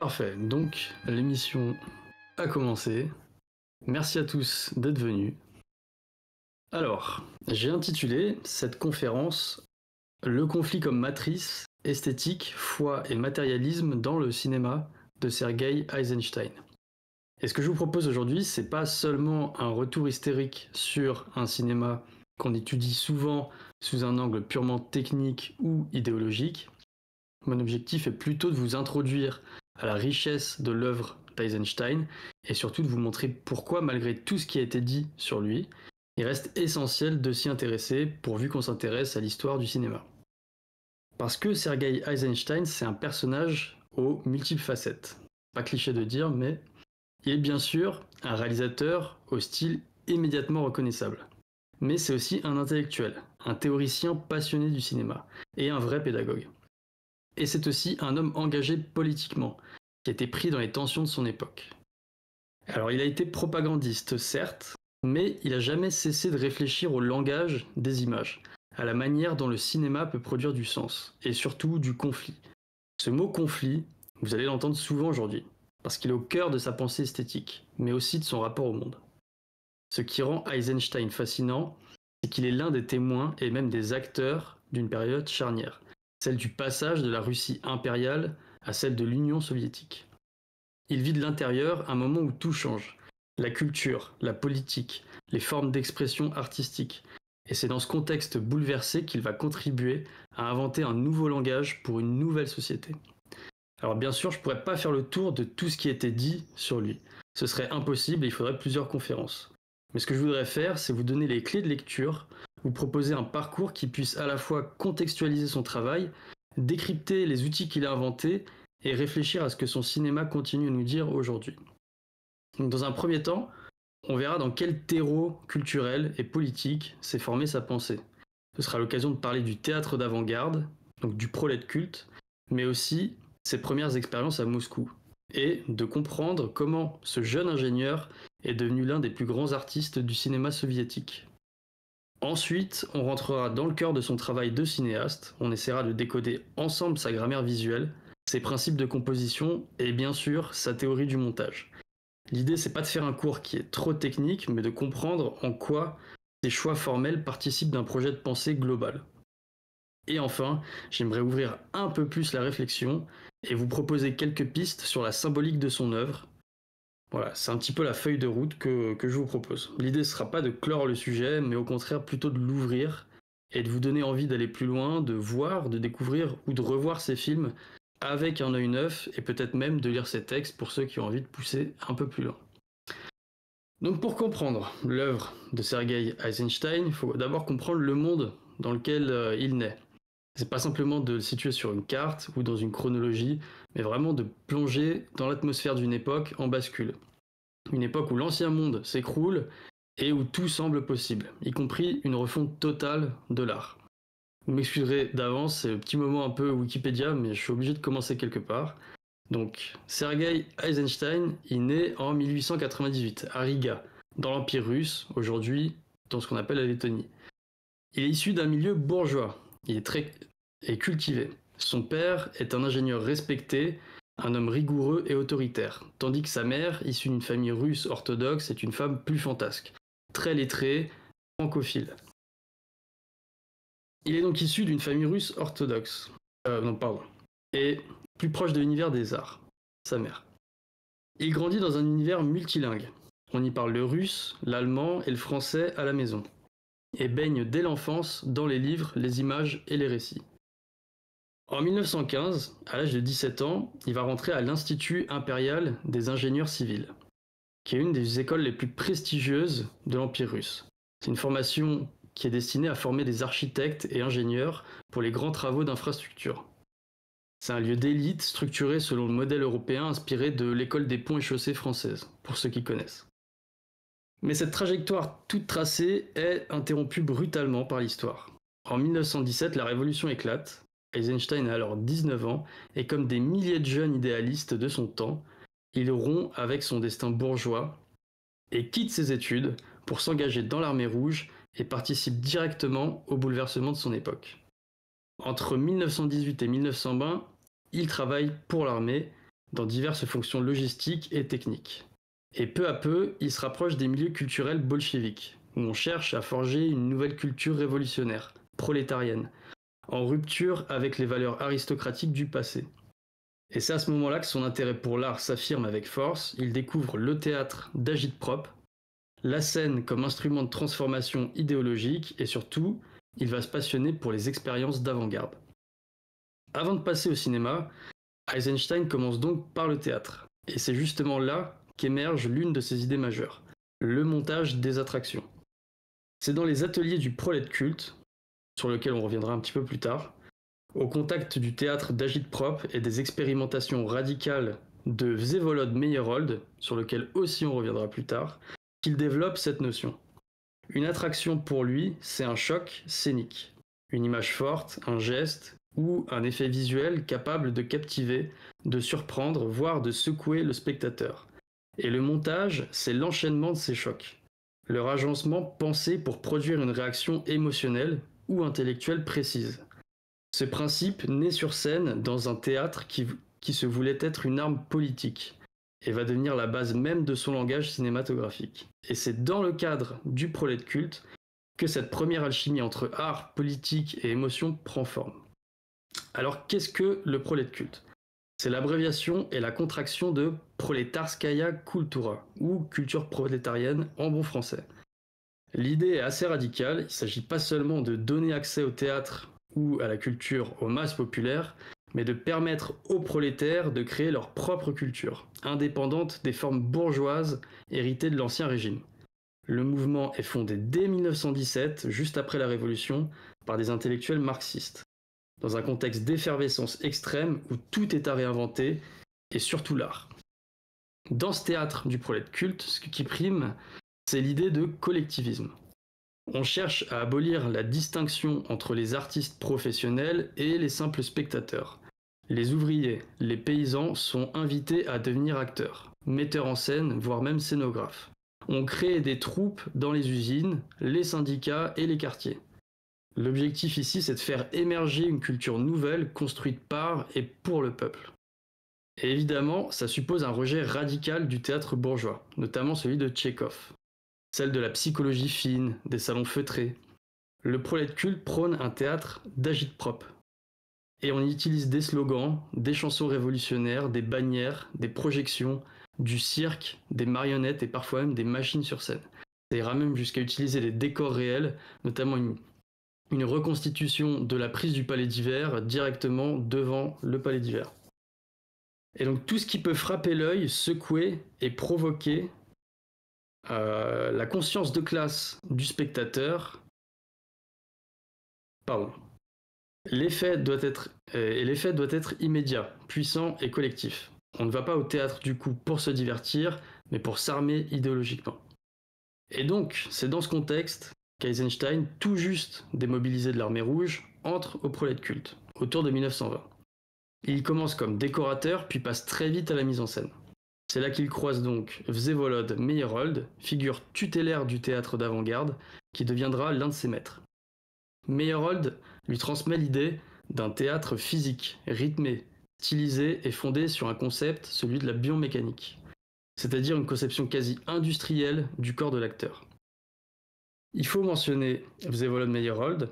Parfait, donc l'émission a commencé. Merci à tous d'être venus. Alors, j'ai intitulé cette conférence Le conflit comme matrice, esthétique, foi et matérialisme dans le cinéma de Sergei Eisenstein. Et ce que je vous propose aujourd'hui, c'est pas seulement un retour hystérique sur un cinéma qu'on étudie souvent sous un angle purement technique ou idéologique. Mon objectif est plutôt de vous introduire à la richesse de l'œuvre d'Eisenstein et surtout de vous montrer pourquoi, malgré tout ce qui a été dit sur lui, il reste essentiel de s'y intéresser pourvu qu'on s'intéresse à l'histoire du cinéma. Parce que Sergei Eisenstein, c'est un personnage aux multiples facettes. Pas cliché de dire, mais il est bien sûr un réalisateur au style immédiatement reconnaissable. Mais c'est aussi un intellectuel, un théoricien passionné du cinéma et un vrai pédagogue. Et c'est aussi un homme engagé politiquement, qui était pris dans les tensions de son époque. Alors il a été propagandiste, certes, mais il n'a jamais cessé de réfléchir au langage des images, à la manière dont le cinéma peut produire du sens, et surtout du conflit. Ce mot conflit, vous allez l'entendre souvent aujourd'hui, parce qu'il est au cœur de sa pensée esthétique, mais aussi de son rapport au monde. Ce qui rend Eisenstein fascinant, c'est qu'il est l'un des témoins et même des acteurs d'une période charnière, celle du passage de la Russie impériale à celle de l'Union soviétique. Il vit de l'intérieur un moment où tout change. La culture, la politique, les formes d'expression artistique. Et c'est dans ce contexte bouleversé qu'il va contribuer à inventer un nouveau langage pour une nouvelle société. Alors bien sûr, je ne pourrais pas faire le tour de tout ce qui a été dit sur lui. Ce serait impossible et il faudrait plusieurs conférences. Mais ce que je voudrais faire, c'est vous donner les clés de lecture, vous proposer un parcours qui puisse à la fois contextualiser son travail, décrypter les outils qu'il a inventés et réfléchir à ce que son cinéma continue à nous dire aujourd'hui. Donc dans un premier temps, on verra dans quel terreau culturel et politique s'est formée sa pensée. Ce sera l'occasion de parler du théâtre d'avant-garde, donc du prolet culte, mais aussi ses premières expériences à Moscou, et de comprendre comment ce jeune ingénieur est devenu l'un des plus grands artistes du cinéma soviétique. Ensuite, on rentrera dans le cœur de son travail de cinéaste, on essaiera de décoder ensemble sa grammaire visuelle, ses principes de composition et bien sûr sa théorie du montage. L'idée, c'est pas de faire un cours qui est trop technique, mais de comprendre en quoi ces choix formels participent d'un projet de pensée global. Et enfin, j'aimerais ouvrir un peu plus la réflexion et vous proposer quelques pistes sur la symbolique de son œuvre. Voilà, c'est un petit peu la feuille de route que je vous propose. L'idée ne sera pas de clore le sujet, mais au contraire plutôt de l'ouvrir et de vous donner envie d'aller plus loin, de voir, de découvrir ou de revoir ces films avec un œil neuf et peut-être même de lire ces textes pour ceux qui ont envie de pousser un peu plus loin. Donc pour comprendre l'œuvre de Sergei Eisenstein, il faut d'abord comprendre le monde dans lequel il naît. C'est pas simplement de le situer sur une carte ou dans une chronologie, mais vraiment de plonger dans l'atmosphère d'une époque en bascule. Une époque où l'ancien monde s'écroule et où tout semble possible, y compris une refonte totale de l'art. Vous m'excuserez d'avance, c'est le petit moment un peu Wikipédia, mais je suis obligé de commencer quelque part. Donc, Sergei Eisenstein est né en 1898 à Riga, dans l'Empire russe, aujourd'hui dans ce qu'on appelle la Lettonie. Il est issu d'un milieu bourgeois, il est très cultivé. Son père est un ingénieur respecté, un homme rigoureux et autoritaire, tandis que sa mère, issue d'une famille russe orthodoxe, est une femme plus fantasque, très lettrée, francophile. Il est donc issu d'une famille russe orthodoxe, et plus proche de l'univers des arts, sa mère. Il grandit dans un univers multilingue. On y parle le russe, l'allemand et le français à la maison, et baigne dès l'enfance dans les livres, les images et les récits. En 1915, à l'âge de 17 ans, il va rentrer à l'Institut impérial des ingénieurs civils, qui est une des écoles les plus prestigieuses de l'Empire russe. C'est une formation qui est destinée à former des architectes et ingénieurs pour les grands travaux d'infrastructure. C'est un lieu d'élite structuré selon le modèle européen inspiré de l'école des ponts et chaussées française, pour ceux qui connaissent. Mais cette trajectoire toute tracée est interrompue brutalement par l'histoire. En 1917, la révolution éclate. Eisenstein a alors 19 ans et comme des milliers de jeunes idéalistes de son temps, il rompt avec son destin bourgeois et quitte ses études pour s'engager dans l'armée rouge et participe directement au bouleversement de son époque. Entre 1918 et 1920, il travaille pour l'armée dans diverses fonctions logistiques et techniques. Et peu à peu, il se rapproche des milieux culturels bolcheviques, où on cherche à forger une nouvelle culture révolutionnaire, prolétarienne, en rupture avec les valeurs aristocratiques du passé. Et c'est à ce moment-là que son intérêt pour l'art s'affirme avec force, il découvre le théâtre d'agit-prop, la scène comme instrument de transformation idéologique et surtout, il va se passionner pour les expériences d'avant-garde. Avant de passer au cinéma, Eisenstein commence donc par le théâtre. Et c'est justement là qu'émerge l'une de ses idées majeures, le montage des attractions. C'est dans les ateliers du prolet culte, sur lequel on reviendra un petit peu plus tard, au contact du théâtre d'agit-prop et des expérimentations radicales de Vsevolod Meyerhold, sur lequel aussi on reviendra plus tard, qu'il développe cette notion. Une attraction pour lui, c'est un choc scénique, une image forte, un geste ou un effet visuel capable de captiver, de surprendre, voire de secouer le spectateur. Et le montage, c'est l'enchaînement de ces chocs, leur agencement pensé pour produire une réaction émotionnelle ou intellectuelle précise. Ce principe naît sur scène dans un théâtre qui se voulait être une arme politique et va devenir la base même de son langage cinématographique. Et c'est dans le cadre du prolet culte que cette première alchimie entre art, politique et émotion prend forme. Alors qu'est-ce que le prolet culte ? C'est l'abréviation et la contraction de Proletarskaya Kultura, ou culture prolétarienne en bon français. L'idée est assez radicale, il ne s'agit pas seulement de donner accès au théâtre ou à la culture aux masses populaires, mais de permettre aux prolétaires de créer leur propre culture, indépendante des formes bourgeoises héritées de l'Ancien Régime. Le mouvement est fondé dès 1917, juste après la Révolution, par des intellectuels marxistes, dans un contexte d'effervescence extrême où tout est à réinventer, et surtout l'art. Dans ce théâtre du prolet culte, ce qui prime, c'est l'idée de collectivisme. On cherche à abolir la distinction entre les artistes professionnels et les simples spectateurs. Les ouvriers, les paysans sont invités à devenir acteurs, metteurs en scène, voire même scénographes. On crée des troupes dans les usines, les syndicats et les quartiers. L'objectif ici, c'est de faire émerger une culture nouvelle construite par et pour le peuple. Et évidemment, ça suppose un rejet radical du théâtre bourgeois, notamment celui de Tchekhov. Celle de la psychologie fine, des salons feutrés. Le prolet culte prône un théâtre d'agit-prop. Et on y utilise des slogans, des chansons révolutionnaires, des bannières, des projections, du cirque, des marionnettes et parfois même des machines sur scène. Ça ira même jusqu'à utiliser des décors réels, notamment une reconstitution de la prise du palais d'hiver directement devant le palais d'hiver. Et donc tout ce qui peut frapper l'œil, secouer et provoquer la conscience de classe du spectateur. Pardon. L'effet doit être immédiat, puissant et collectif. On ne va pas au théâtre du coup pour se divertir, mais pour s'armer idéologiquement. Et donc, c'est dans ce contexte qu'Eisenstein, tout juste démobilisé de l'armée rouge, entre au prolet culte, autour de 1920. Il commence comme décorateur, puis passe très vite à la mise en scène. C'est là qu'il croise donc Vsevolod Meyerhold, figure tutélaire du théâtre d'avant-garde, qui deviendra l'un de ses maîtres. Meyerhold lui transmet l'idée d'un théâtre physique, rythmé, stylisé et fondé sur un concept, celui de la biomécanique, c'est-à-dire une conception quasi industrielle du corps de l'acteur. Il faut mentionner Vsevolod Meyerhold,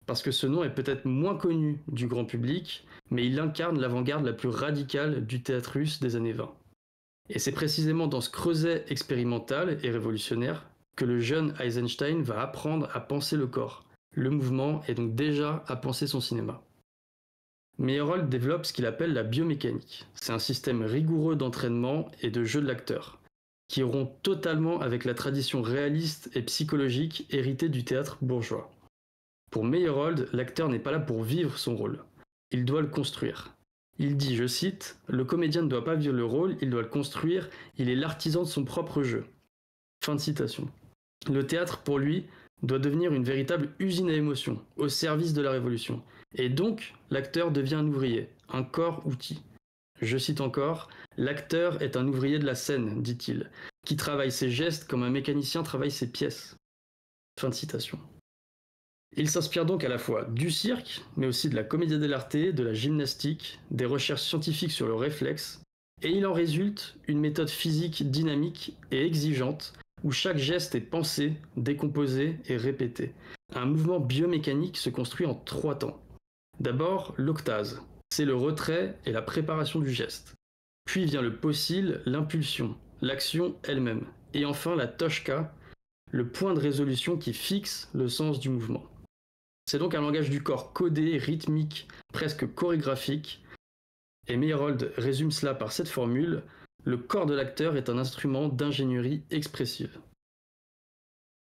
parce que ce nom est peut-être moins connu du grand public, mais il incarne l'avant-garde la plus radicale du théâtre russe des années 20. Et c'est précisément dans ce creuset expérimental et révolutionnaire que le jeune Eisenstein va apprendre à penser le corps, le mouvement et donc déjà à penser son cinéma. Meyerhold développe ce qu'il appelle la biomécanique. C'est un système rigoureux d'entraînement et de jeu de l'acteur, qui rompt totalement avec la tradition réaliste et psychologique héritée du théâtre bourgeois. Pour Meyerhold, l'acteur n'est pas là pour vivre son rôle, il doit le construire. Il dit, je cite, « Le comédien ne doit pas vivre le rôle, il doit le construire, il est l'artisan de son propre jeu. » Fin de citation. Le théâtre, pour lui, doit devenir une véritable usine à émotions, au service de la révolution. Et donc, l'acteur devient un ouvrier, un corps-outil. Je cite encore, « L'acteur est un ouvrier de la scène, dit-il, qui travaille ses gestes comme un mécanicien travaille ses pièces. » Fin de citation. Il s'inspire donc à la fois du cirque, mais aussi de la commedia dell'arte, de la gymnastique, des recherches scientifiques sur le réflexe, Et il en résulte une méthode physique dynamique et exigeante où chaque geste est pensé, décomposé et répété. Un mouvement biomécanique se construit en 3 temps. D'abord, l'octase, c'est le retrait et la préparation du geste. Puis vient le possible, l'impulsion, l'action elle-même. Et enfin la toshka, le point de résolution qui fixe le sens du mouvement. C'est donc un langage du corps codé, rythmique, presque chorégraphique. Et Meyerhold résume cela par cette formule: le corps de l'acteur est un instrument d'ingénierie expressive.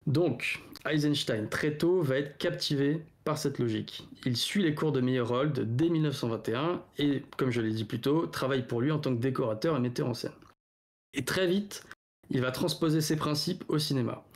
Donc, Eisenstein, très tôt, va être captivé par cette logique. Il suit les cours de Meyerhold dès 1921 et, comme je l'ai dit plus tôt, travaille pour lui en tant que décorateur et metteur en scène. Et très vite, il va transposer ces principes au cinéma.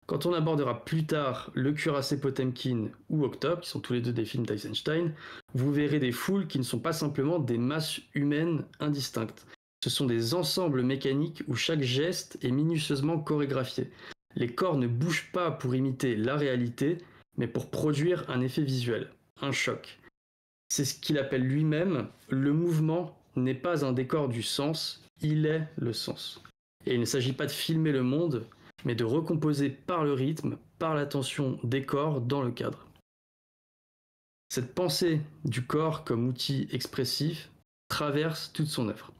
Quand on abordera plus tard Le Cuirassé Potemkin ou Octobre, qui sont tous les deux des films d'Eisenstein, vous verrez des foules qui ne sont pas simplement des masses humaines indistinctes. Ce sont des ensembles mécaniques où chaque geste est minutieusement chorégraphié. Les corps ne bougent pas pour imiter la réalité, mais pour produire un effet visuel, un choc. C'est ce qu'il appelle lui-même: le mouvement n'est pas un décor du sens, il est le sens. Et il ne s'agit pas de filmer le monde, mais de recomposer par le rythme, par l'attention des corps dans le cadre. Cette pensée du corps comme outil expressif traverse toute son œuvre.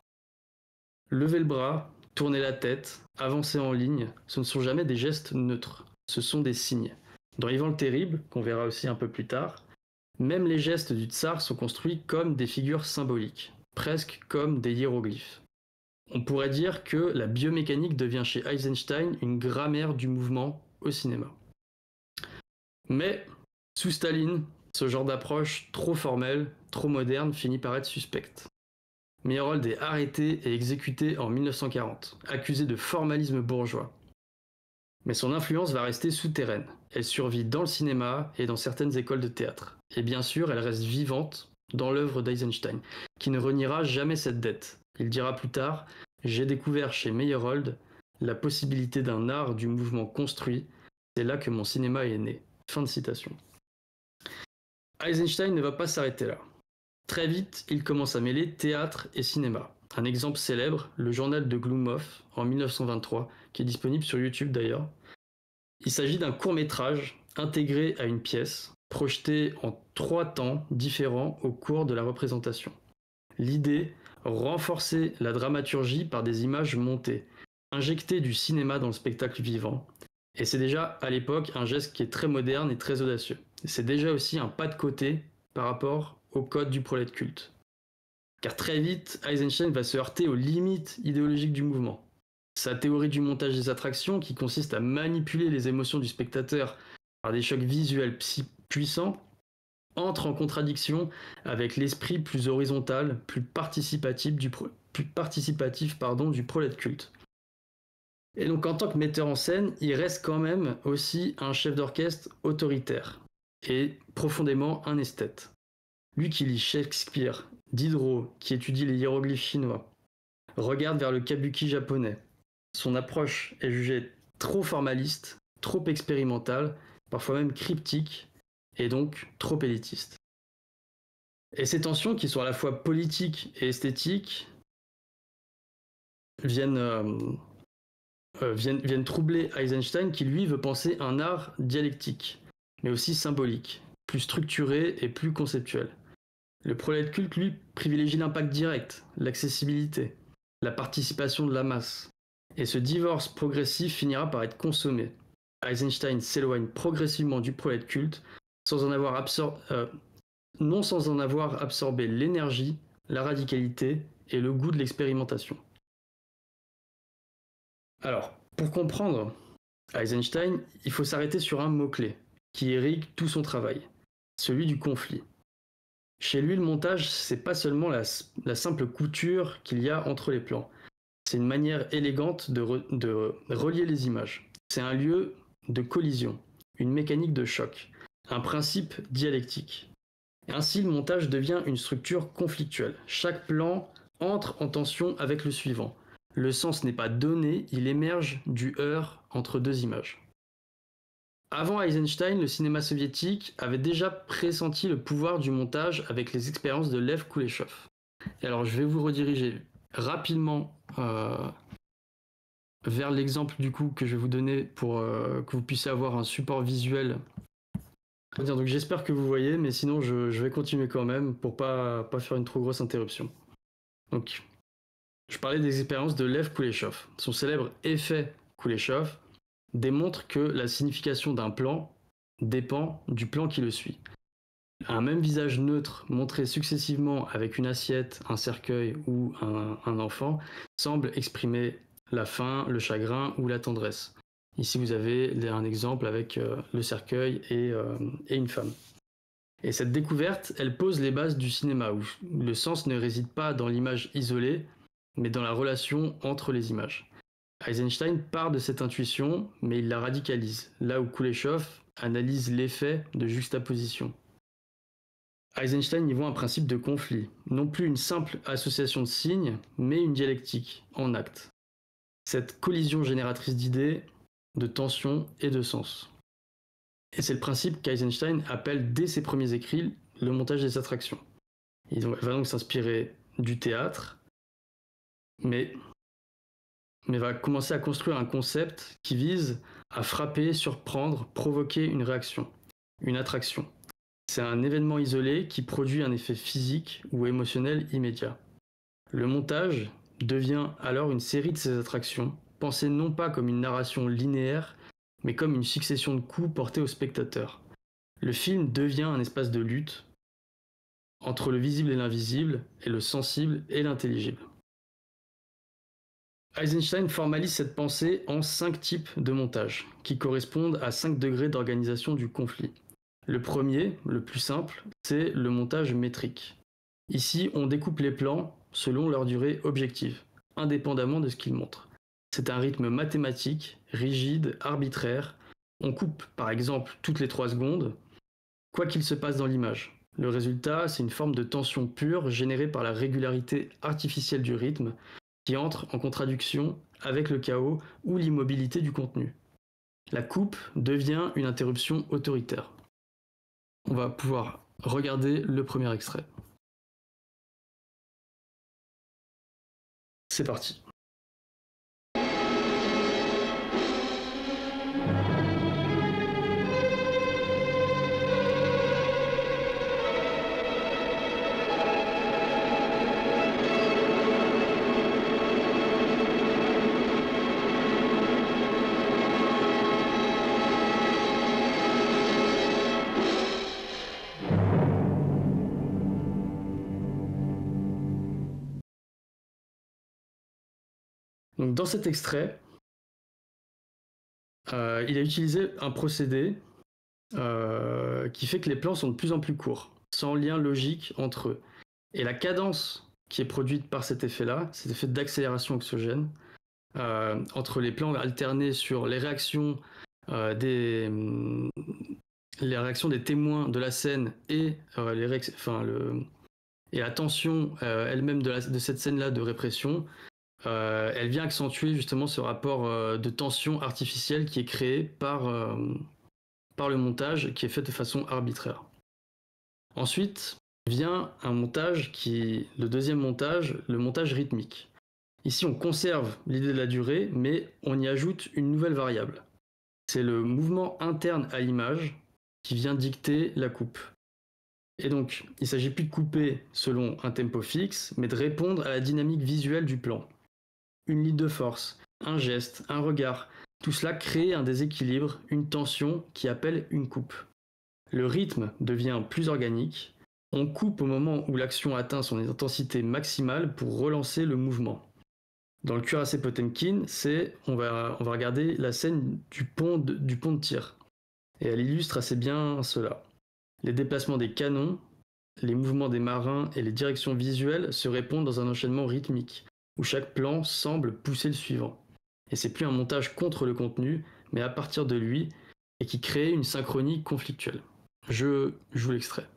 Lever le bras, tourner la tête, avancer en ligne, ce ne sont jamais des gestes neutres, ce sont des signes. Dans Ivan le Terrible, qu'on verra aussi un peu plus tard, même les gestes du tsar sont construits comme des figures symboliques, presque comme des hiéroglyphes. On pourrait dire que la biomécanique devient chez Eisenstein une grammaire du mouvement au cinéma. Mais, sous Staline, ce genre d'approche trop formelle, trop moderne finit par être suspecte. Meyerhold est arrêté et exécuté en 1940, accusé de formalisme bourgeois. Mais son influence va rester souterraine. Elle survit dans le cinéma et dans certaines écoles de théâtre. Et bien sûr, elle reste vivante dans l'œuvre d'Eisenstein, qui ne reniera jamais cette dette. Il dira plus tard: j'ai découvert chez Meyerhold la possibilité d'un art du mouvement construit, c'est là que mon cinéma est né. Fin de citation. Eisenstein ne va pas s'arrêter là. Très vite, il commence à mêler théâtre et cinéma. Un exemple célèbre, le journal de Glumov, en 1923, qui est disponible sur YouTube d'ailleurs. Il s'agit d'un court-métrage intégré à une pièce, projeté en 3 temps différents au cours de la représentation. L'idée: renforcer la dramaturgie par des images montées, injecter du cinéma dans le spectacle vivant. Et c'est déjà à l'époque un geste qui est très moderne et très audacieux. C'est déjà aussi un pas de côté par rapport au code du prolet culte. Car très vite, Eisenstein va se heurter aux limites idéologiques du mouvement. Sa théorie du montage des attractions, qui consiste à manipuler les émotions du spectateur par des chocs visuels puissants, entre en contradiction avec l'esprit plus horizontal, plus participatif du prolet culte. Et donc en tant que metteur en scène, il reste quand même aussi un chef d'orchestre autoritaire et profondément un esthète. Lui qui lit Shakespeare, Diderot, qui étudie les hiéroglyphes chinois, regarde vers le kabuki japonais. Son approche est jugée trop formaliste, trop expérimentale, parfois même cryptique, et donc trop élitiste. Et ces tensions, qui sont à la fois politiques et esthétiques, viennent troubler Eisenstein, qui lui veut penser un art dialectique, mais aussi symbolique, plus structuré et plus conceptuel. Le prolet culte, lui, privilégie l'impact direct, l'accessibilité, la participation de la masse. Et ce divorce progressif finira par être consommé. Eisenstein s'éloigne progressivement du prolet culte, non sans en avoir absorbé l'énergie, la radicalité et le goût de l'expérimentation. Alors, pour comprendre Eisenstein, il faut s'arrêter sur un mot-clé qui irrigue tout son travail, celui du conflit. Chez lui, le montage, c'est pas seulement la simple couture qu'il y a entre les plans. C'est une manière élégante de relier les images. C'est un lieu de collision, une mécanique de choc, un principe dialectique. Et ainsi, le montage devient une structure conflictuelle. Chaque plan entre en tension avec le suivant. Le sens n'est pas donné, il émerge du heurt entre 2 images. Avant Eisenstein, le cinéma soviétique avait déjà pressenti le pouvoir du montage avec les expériences de Lev Kuleshov. Et alors je vais vous rediriger rapidement vers l'exemple du coup que je vais vous donner pour que vous puissiez avoir un support visuel. Donc j'espère que vous voyez, mais sinon je vais continuer quand même pour pas faire une trop grosse interruption. Donc je parlais des expériences de Lev Kuleshov. Son célèbre effet Kuleshov démontre que la signification d'un plan dépend du plan qui le suit. Un même visage neutre montré successivement avec une assiette, un cercueil ou un enfant semble exprimer la faim, le chagrin ou la tendresse. Ici vous avez un exemple avec le cercueil et une femme. Et cette découverte, elle pose les bases du cinéma où le sens ne réside pas dans l'image isolée, mais dans la relation entre les images. Eisenstein part de cette intuition, mais il la radicalise, là où Kuleshov analyse l'effet de juxtaposition. Eisenstein y voit un principe de conflit, non plus une simple association de signes, mais une dialectique, en acte. Cette collision génératrice d'idées, de tensions et de sens. Et c'est le principe qu'Eisenstein appelle dès ses premiers écrits le montage des attractions. Il va donc s'inspirer du théâtre, mais va commencer à construire un concept qui vise à frapper, surprendre, provoquer une réaction, une attraction. C'est un événement isolé qui produit un effet physique ou émotionnel immédiat. Le montage devient alors une série de ces attractions, pensée non pas comme une narration linéaire, mais comme une succession de coups portés au spectateur. Le film devient un espace de lutte entre le visible et l'invisible, et le sensible et l'intelligible. Eisenstein formalise cette pensée en 5 types de montage, qui correspondent à 5 degrés d'organisation du conflit. Le premier, le plus simple, c'est le montage métrique. Ici, on découpe les plans selon leur durée objective, indépendamment de ce qu'ils montrent. C'est un rythme mathématique, rigide, arbitraire. On coupe, par exemple, toutes les 3 secondes, quoi qu'il se passe dans l'image. Le résultat, c'est une forme de tension pure générée par la régularité artificielle du rythme, qui entre en contradiction avec le chaos ou l'immobilité du contenu. La coupe devient une interruption autoritaire. On va pouvoir regarder le premier extrait. C'est parti. Donc dans cet extrait, il a utilisé un procédé qui fait que les plans sont de plus en plus courts, sans lien logique entre eux. Et la cadence qui est produite par cet effet-là, cet effet d'accélération oxygène, entre les plans alternés sur les réactions des témoins de la scène et la tension elle-même de cette scène-là de répression, elle vient accentuer justement ce rapport de tension artificielle qui est créé par le montage, qui est fait de façon arbitraire. Ensuite vient un montage le deuxième montage, le montage rythmique. Ici, on conserve l'idée de la durée, mais on y ajoute une nouvelle variable. C'est le mouvement interne à l'image qui vient dicter la coupe. Et donc, il ne s'agit plus de couper selon un tempo fixe, mais de répondre à la dynamique visuelle du plan. Une ligne de force, un geste, un regard, tout cela crée un déséquilibre, une tension qui appelle une coupe. Le rythme devient plus organique, on coupe au moment où l'action atteint son intensité maximale pour relancer le mouvement. Dans le cuirassé Potemkin, on va regarder la scène du pont de tir. Et elle illustre assez bien cela. Les déplacements des canons, les mouvements des marins et les directions visuelles se répondent dans un enchaînement rythmique, où chaque plan semble pousser le suivant. Et c'est plus un montage contre le contenu, mais à partir de lui, et qui crée une synchronie conflictuelle. Je joue l'extrait.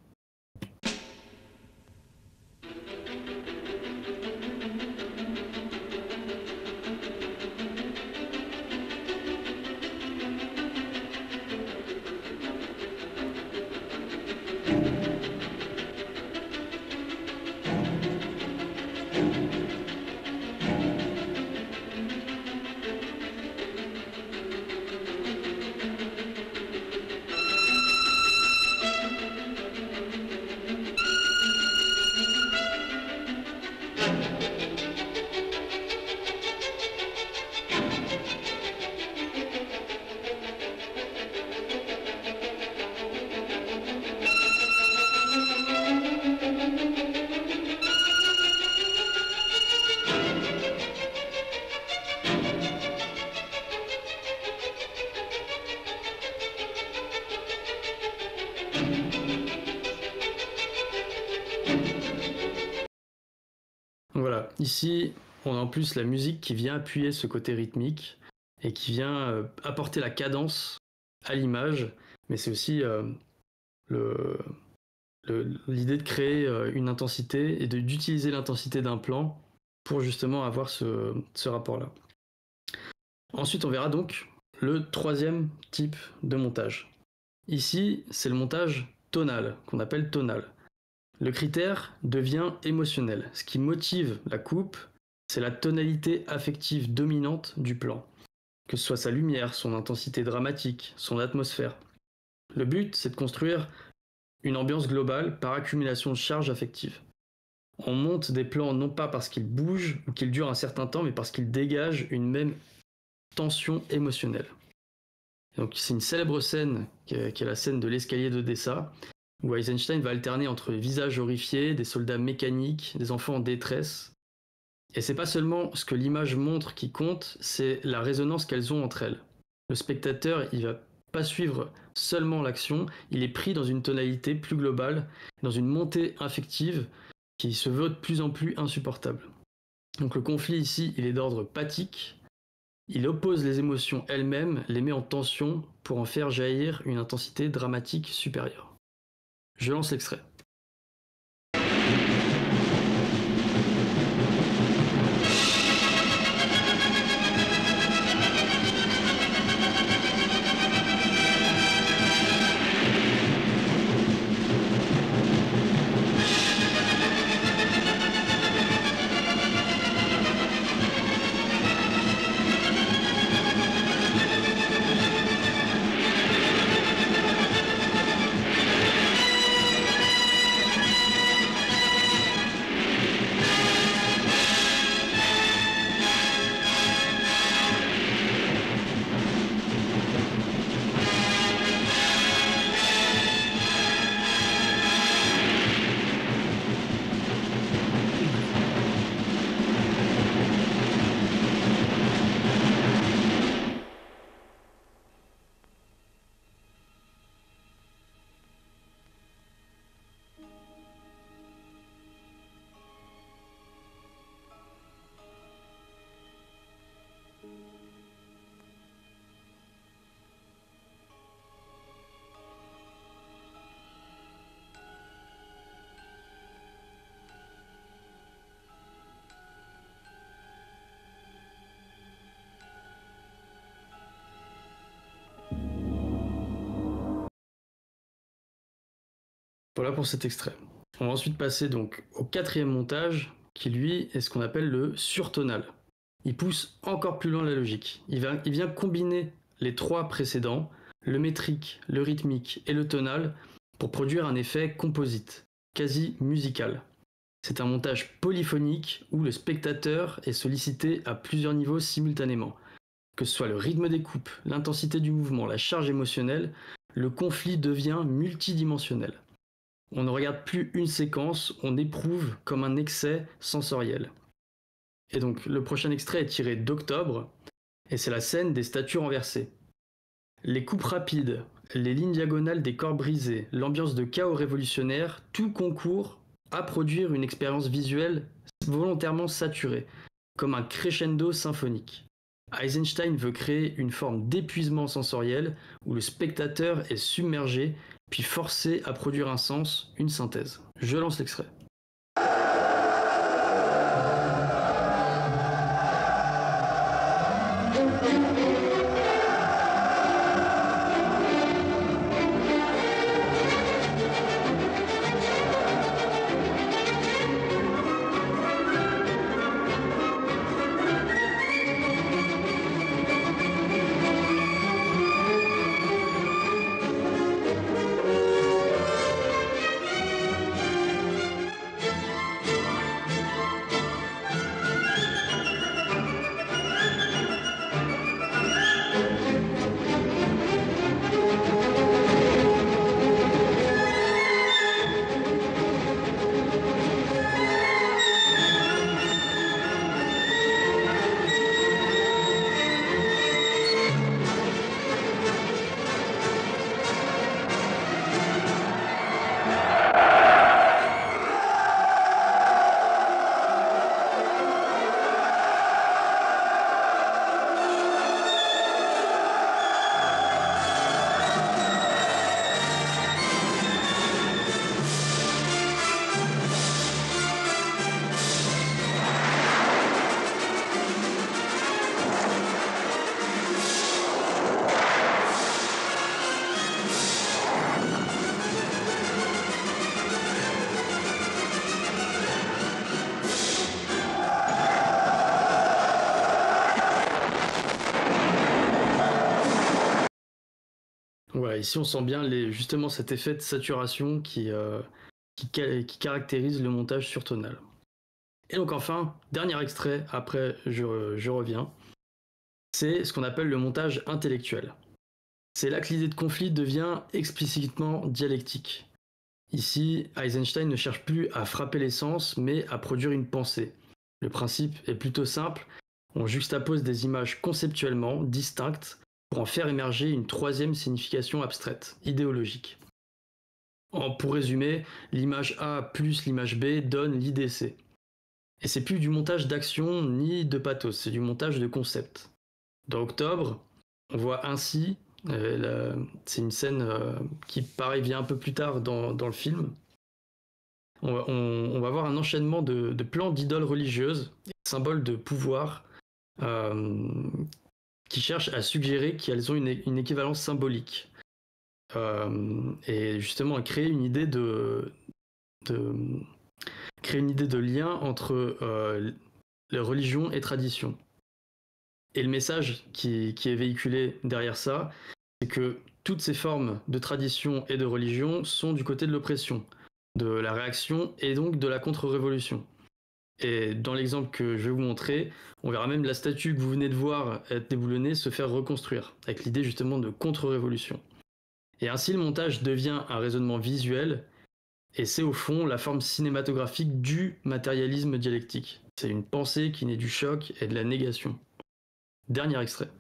ici, on a en plus la musique qui vient appuyer ce côté rythmique et qui vient apporter la cadence à l'image, mais c'est aussi l'idée de créer une intensité et d'utiliser l'intensité d'un plan pour justement avoir ce rapport-là. Ensuite, on verra donc le troisième type de montage. Ici, c'est le montage tonal, qu'on appelle tonal. Le critère devient émotionnel. Ce qui motive la coupe, c'est la tonalité affective dominante du plan, que ce soit sa lumière, son intensité dramatique, son atmosphère. Le but, c'est de construire une ambiance globale par accumulation de charges affectives. On monte des plans non pas parce qu'ils bougent ou qu'ils durent un certain temps, mais parce qu'ils dégagent une même tension émotionnelle. Donc c'est une célèbre scène qui est la scène de l'escalier d'Odessa, où Eisenstein va alterner entre visages horrifiés, des soldats mécaniques, des enfants en détresse. Et c'est pas seulement ce que l'image montre qui compte, c'est la résonance qu'elles ont entre elles. Le spectateur, il va pas suivre seulement l'action, il est pris dans une tonalité plus globale, dans une montée affective qui se veut de plus en plus insupportable. Donc le conflit ici, il est d'ordre pathique. Il oppose les émotions elles-mêmes, les met en tension pour en faire jaillir une intensité dramatique supérieure. Je lance l'extrait. Voilà pour cet extrait. On va ensuite passer donc au quatrième montage, qui lui est ce qu'on appelle le surtonal. Il pousse encore plus loin la logique. Il vient combiner les trois précédents, le métrique, le rythmique et le tonal, pour produire un effet composite, quasi musical. C'est un montage polyphonique où le spectateur est sollicité à plusieurs niveaux simultanément. Que ce soit le rythme des coupes, l'intensité du mouvement, la charge émotionnelle, le conflit devient multidimensionnel. On ne regarde plus une séquence, on éprouve comme un excès sensoriel. Et donc le prochain extrait est tiré d'Octobre, et c'est la scène des statues renversées. Les coupes rapides, les lignes diagonales des corps brisés, l'ambiance de chaos révolutionnaire, tout concourt à produire une expérience visuelle volontairement saturée, comme un crescendo symphonique. Eisenstein veut créer une forme d'épuisement sensoriel où le spectateur est submergé puis forcé à produire un sens, une synthèse. Je lance l'extrait. Ouais, ici on sent bien justement cet effet de saturation qui caractérise le montage surtonal. Et donc enfin, dernier extrait, après je reviens, c'est ce qu'on appelle le montage intellectuel. C'est là que l'idée de conflit devient explicitement dialectique. Ici, Eisenstein ne cherche plus à frapper l'essence, mais à produire une pensée. Le principe est plutôt simple, on juxtapose des images conceptuellement distinctes pour en faire émerger une troisième signification abstraite, idéologique. Pour résumer, l'image A plus l'image B donne l'idée C. Et c'est plus du montage d'action ni de pathos, c'est du montage de concept. Dans Octobre, on voit ainsi, c'est une scène qui pareil vient un peu plus tard dans le film, on va voir un enchaînement de plans d'idoles religieuses, symboles de pouvoir, euh, qui cherchent à suggérer qu'elles ont une équivalence symbolique. Et justement à créer une idée de créer une idée de lien entre les religions et traditions. Et le message qui est véhiculé derrière ça, c'est que toutes ces formes de tradition et de religion sont du côté de l'oppression, de la réaction et donc de la contre-révolution. Et dans l'exemple que je vais vous montrer, on verra même la statue que vous venez de voir être déboulonnée se faire reconstruire, avec l'idée justement de contre-révolution. Et ainsi le montage devient un raisonnement visuel, et c'est au fond la forme cinématographique du matérialisme dialectique. C'est une pensée qui naît du choc et de la négation. Dernier extrait.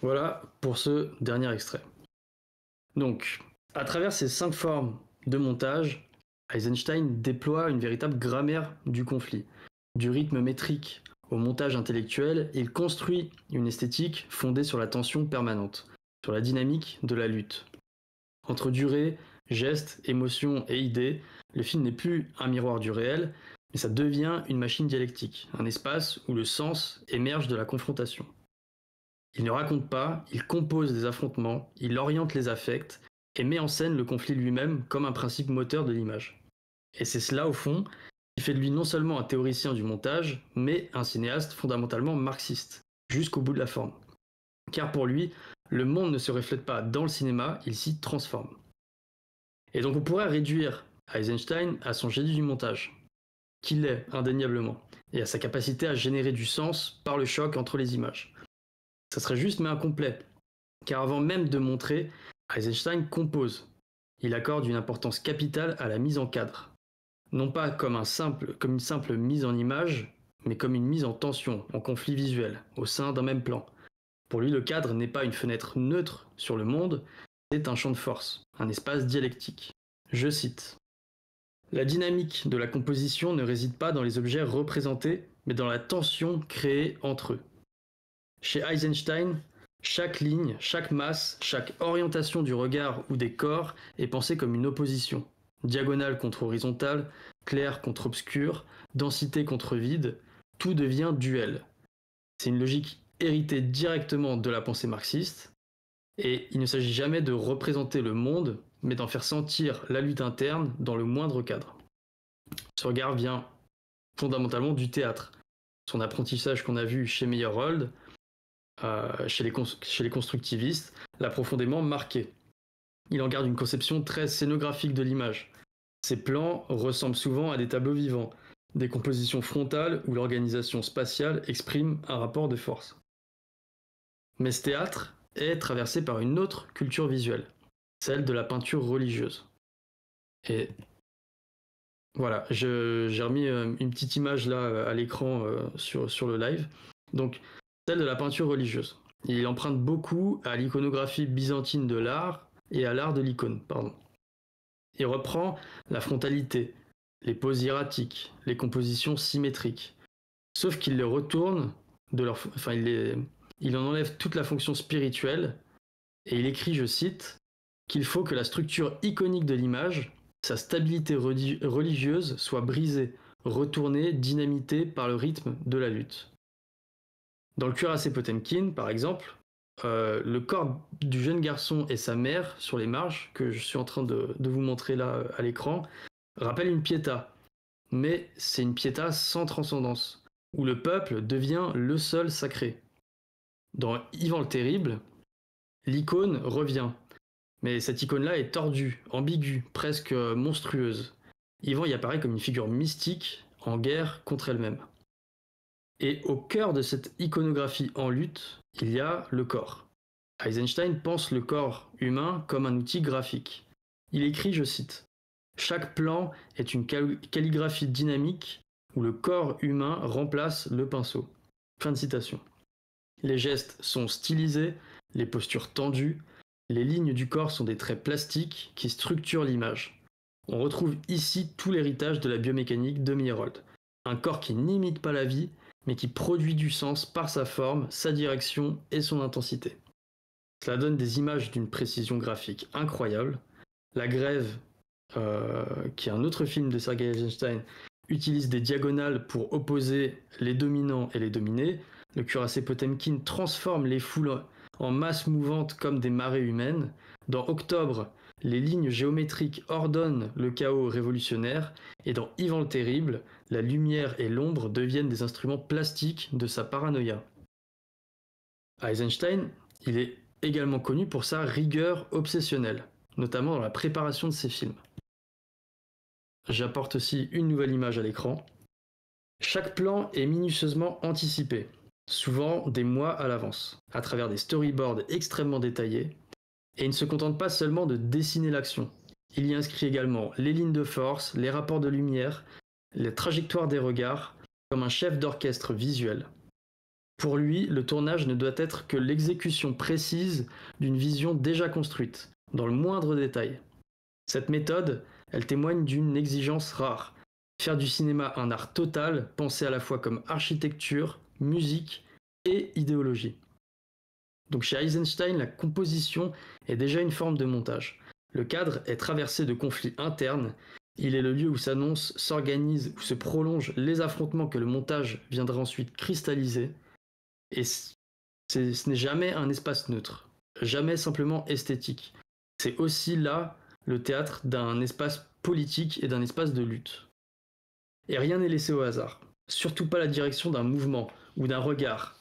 Voilà pour ce dernier extrait. Donc, à travers ces 5 formes de montage, Eisenstein déploie une véritable grammaire du conflit. Du rythme métrique au montage intellectuel, il construit une esthétique fondée sur la tension permanente, sur la dynamique de la lutte. Entre durée, gestes, émotions et idées, le film n'est plus un miroir du réel, mais ça devient une machine dialectique, un espace où le sens émerge de la confrontation. Il ne raconte pas, il compose des affrontements, il oriente les affects et met en scène le conflit lui-même comme un principe moteur de l'image. Et c'est cela, au fond, qui fait de lui non seulement un théoricien du montage, mais un cinéaste fondamentalement marxiste, jusqu'au bout de la forme. Car pour lui, le monde ne se reflète pas dans le cinéma, il s'y transforme. Et donc on pourrait réduire Eisenstein à son génie du montage, qu'il est indéniablement, et à sa capacité à générer du sens par le choc entre les images. Ça serait juste mais incomplet, car avant même de montrer, Eisenstein compose. Il accorde une importance capitale à la mise en cadre. Non pas comme une simple mise en image, mais comme une mise en tension, en conflit visuel, au sein d'un même plan. Pour lui, le cadre n'est pas une fenêtre neutre sur le monde, c'est un champ de force, un espace dialectique. Je cite. La dynamique de la composition ne réside pas dans les objets représentés, mais dans la tension créée entre eux. Chez Eisenstein, chaque ligne, chaque masse, chaque orientation du regard ou des corps est pensée comme une opposition, diagonale contre horizontale, clair contre obscur, densité contre vide, tout devient duel. C'est une logique héritée directement de la pensée marxiste, et il ne s'agit jamais de représenter le monde, mais d'en faire sentir la lutte interne dans le moindre cadre. Ce regard vient fondamentalement du théâtre. Son apprentissage qu'on a vu chez Meyerhold, chez les constructivistes, l'a profondément marqué. Il en garde une conception très scénographique de l'image. Ces plans ressemblent souvent à des tableaux vivants, des compositions frontales où l'organisation spatiale exprime un rapport de force. Mais ce théâtre est traversé par une autre culture visuelle, celle de la peinture religieuse. Et voilà, j'ai remis une petite image là à l'écran sur le live. Donc, celle de la peinture religieuse. Il emprunte beaucoup à l'iconographie byzantine de l'art et à l'art de l'icône, pardon. Il reprend la frontalité, les poses hiératiques, les compositions symétriques. Sauf qu'il les retourne il en enlève toute la fonction spirituelle et il écrit, je cite, qu'il faut que la structure iconique de l'image, sa stabilité religieuse soit brisée, retournée, dynamitée par le rythme de la lutte. Dans le cuirassé Potemkin, par exemple, le corps du jeune garçon et sa mère sur les marches, que je suis en train de vous montrer là à l'écran, rappellent une pietà. Mais c'est une pietà sans transcendance, où le peuple devient le seul sacré. Dans Ivan le Terrible, l'icône revient. Mais cette icône-là est tordue, ambiguë, presque monstrueuse. Ivan y apparaît comme une figure mystique en guerre contre elle-même. Et au cœur de cette iconographie en lutte, il y a le corps. Eisenstein pense le corps humain comme un outil graphique. Il écrit, je cite, « Chaque plan est une calligraphie dynamique où le corps humain remplace le pinceau. » Fin de citation. Les gestes sont stylisés, les postures tendues, les lignes du corps sont des traits plastiques qui structurent l'image. On retrouve ici tout l'héritage de la biomécanique de Meyerhold. Un corps qui n'imite pas la vie, mais qui produit du sens par sa forme, sa direction et son intensité. Cela donne des images d'une précision graphique incroyable. La Grève, qui est un autre film de Sergei Eisenstein, utilise des diagonales pour opposer les dominants et les dominés. Le cuirassé Potemkin transforme les foules en masses mouvantes comme des marées humaines. Dans Octobre, les lignes géométriques ordonnent le chaos révolutionnaire, et dans Ivan le Terrible, la lumière et l'ombre deviennent des instruments plastiques de sa paranoïa. Eisenstein, il est également connu pour sa rigueur obsessionnelle, notamment dans la préparation de ses films. J'apporte aussi une nouvelle image à l'écran. Chaque plan est minutieusement anticipé, souvent des mois à l'avance, à travers des storyboards extrêmement détaillés, et il ne se contente pas seulement de dessiner l'action. Il y inscrit également les lignes de force, les rapports de lumière, les trajectoires des regards, comme un chef d'orchestre visuel. Pour lui, le tournage ne doit être que l'exécution précise d'une vision déjà construite, dans le moindre détail. Cette méthode, elle témoigne d'une exigence rare. Faire du cinéma un art total, pensé à la fois comme architecture, musique et idéologie. Donc chez Eisenstein, la composition est déjà une forme de montage. Le cadre est traversé de conflits internes. Il est le lieu où s'annoncent, s'organisent, où se prolongent les affrontements que le montage viendra ensuite cristalliser. Et ce n'est jamais un espace neutre, jamais simplement esthétique. C'est aussi là le théâtre d'un espace politique et d'un espace de lutte. Et rien n'est laissé au hasard, surtout pas la direction d'un mouvement ou d'un regard.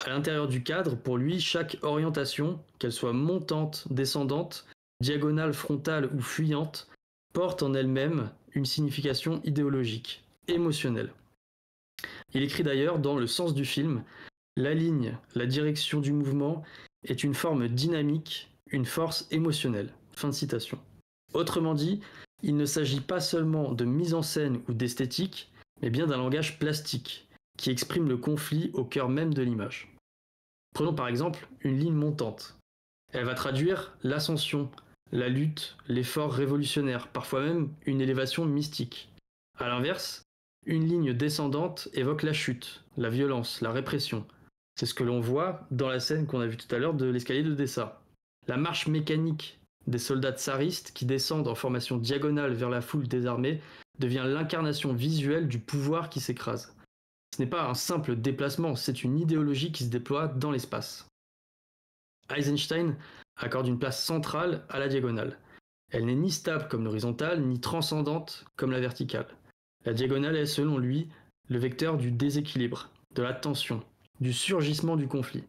À l'intérieur du cadre, pour lui, chaque orientation, qu'elle soit montante, descendante, diagonale, frontale ou fuyante, porte en elle-même une signification idéologique, émotionnelle. Il écrit d'ailleurs dans Le sens du film, la ligne, la direction du mouvement est une forme dynamique, une force émotionnelle. Fin de citation. Autrement dit, il ne s'agit pas seulement de mise en scène ou d'esthétique, mais bien d'un langage plastique, qui exprime le conflit au cœur même de l'image. Prenons par exemple une ligne montante. Elle va traduire l'ascension, la lutte, l'effort révolutionnaire, parfois même une élévation mystique. A l'inverse, une ligne descendante évoque la chute, la violence, la répression. C'est ce que l'on voit dans la scène qu'on a vue tout à l'heure de l'escalier de Dessau. La marche mécanique des soldats tsaristes qui descendent en formation diagonale vers la foule désarmée, devient l'incarnation visuelle du pouvoir qui s'écrase. Ce n'est pas un simple déplacement, c'est une idéologie qui se déploie dans l'espace. Eisenstein accorde une place centrale à la diagonale. Elle n'est ni stable comme l'horizontale, ni transcendante comme la verticale. La diagonale est, selon lui, le vecteur du déséquilibre, de la tension, du surgissement du conflit.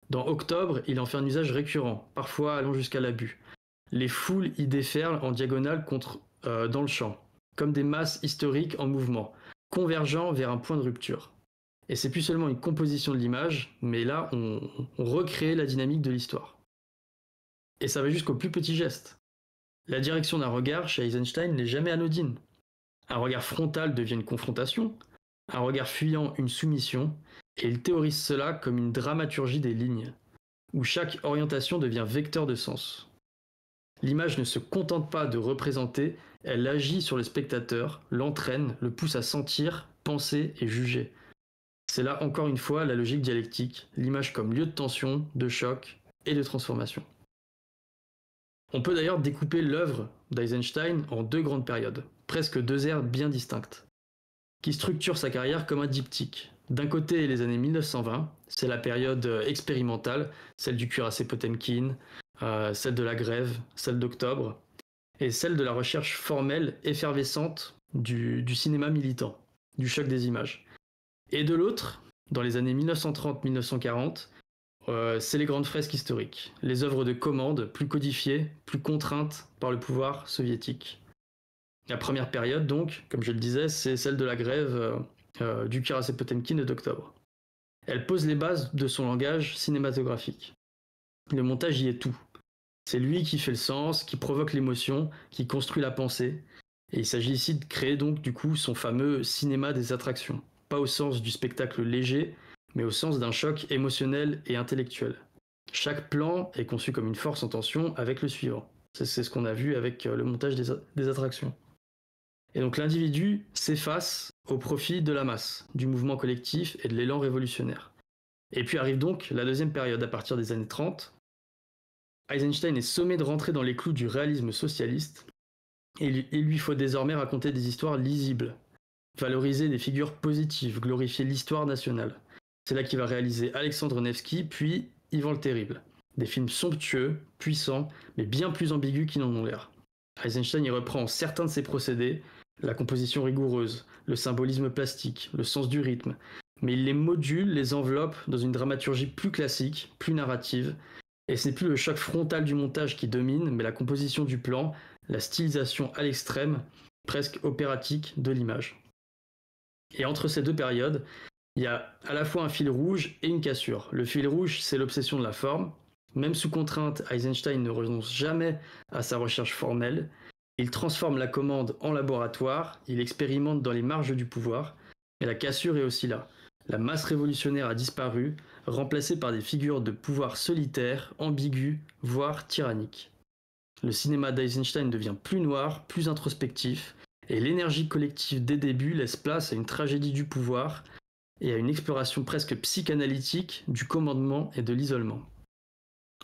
Dans Octobre, il en fait un usage récurrent, parfois allant jusqu'à l'abus. Les foules y déferlent en diagonale dans le champ, comme des masses historiques en mouvement, convergeant vers un point de rupture. Et c'est plus seulement une composition de l'image, mais là, on recrée la dynamique de l'histoire. Et ça va jusqu'au plus petit geste. La direction d'un regard chez Eisenstein n'est jamais anodine. Un regard frontal devient une confrontation, un regard fuyant une soumission, et il théorise cela comme une dramaturgie des lignes, où chaque orientation devient vecteur de sens. L'image ne se contente pas de représenter, elle agit sur le spectateur, l'entraîne, le pousse à sentir, penser et juger. C'est là encore une fois la logique dialectique, l'image comme lieu de tension, de choc et de transformation. On peut d'ailleurs découper l'œuvre d'Eisenstein en deux grandes périodes, presque deux ères bien distinctes, qui structurent sa carrière comme un diptyque. D'un côté, les années 1920, c'est la période expérimentale, celle du cuirassé Potemkin, celle de la grève, celle d'Octobre, et celle de la recherche formelle, effervescente du cinéma militant, du choc des images. Et de l'autre, dans les années 1930-1940, c'est les grandes fresques historiques, les œuvres de commande, plus codifiées, plus contraintes par le pouvoir soviétique. La première période, donc, comme je le disais, c'est celle de la grève du cuirassé Potemkin et d'Octobre. Elle pose les bases de son langage cinématographique. Le montage y est tout. C'est lui qui fait le sens, qui provoque l'émotion, qui construit la pensée. Et il s'agit ici de créer donc du coup son fameux cinéma des attractions. Pas au sens du spectacle léger, mais au sens d'un choc émotionnel et intellectuel. Chaque plan est conçu comme une force en tension avec le suivant. C'est ce qu'on a vu avec le montage des attractions. Et donc l'individu s'efface au profit de la masse, du mouvement collectif et de l'élan révolutionnaire. Et puis arrive donc la deuxième période à partir des années 30. Eisenstein est sommé de rentrer dans les clous du réalisme socialiste et il lui faut désormais raconter des histoires lisibles, valoriser des figures positives, glorifier l'histoire nationale. C'est là qu'il va réaliser Alexandre Nevsky puis Ivan le Terrible. Des films somptueux, puissants, mais bien plus ambigus qu'ils n'en ont l'air. Eisenstein y reprend certains de ses procédés, la composition rigoureuse, le symbolisme plastique, le sens du rythme, mais il les module, les enveloppe dans une dramaturgie plus classique, plus narrative, et ce n'est plus le choc frontal du montage qui domine, mais la composition du plan, la stylisation à l'extrême, presque opératique de l'image. Et entre ces deux périodes, il y a à la fois un fil rouge et une cassure. Le fil rouge, c'est l'obsession de la forme. Même sous contrainte, Eisenstein ne renonce jamais à sa recherche formelle. Il transforme la commande en laboratoire, il expérimente dans les marges du pouvoir, mais la cassure est aussi là. La masse révolutionnaire a disparu, remplacée par des figures de pouvoir solitaires, ambiguës, voire tyranniques. Le cinéma d'Eisenstein devient plus noir, plus introspectif, et l'énergie collective des débuts laisse place à une tragédie du pouvoir et à une exploration presque psychanalytique du commandement et de l'isolement.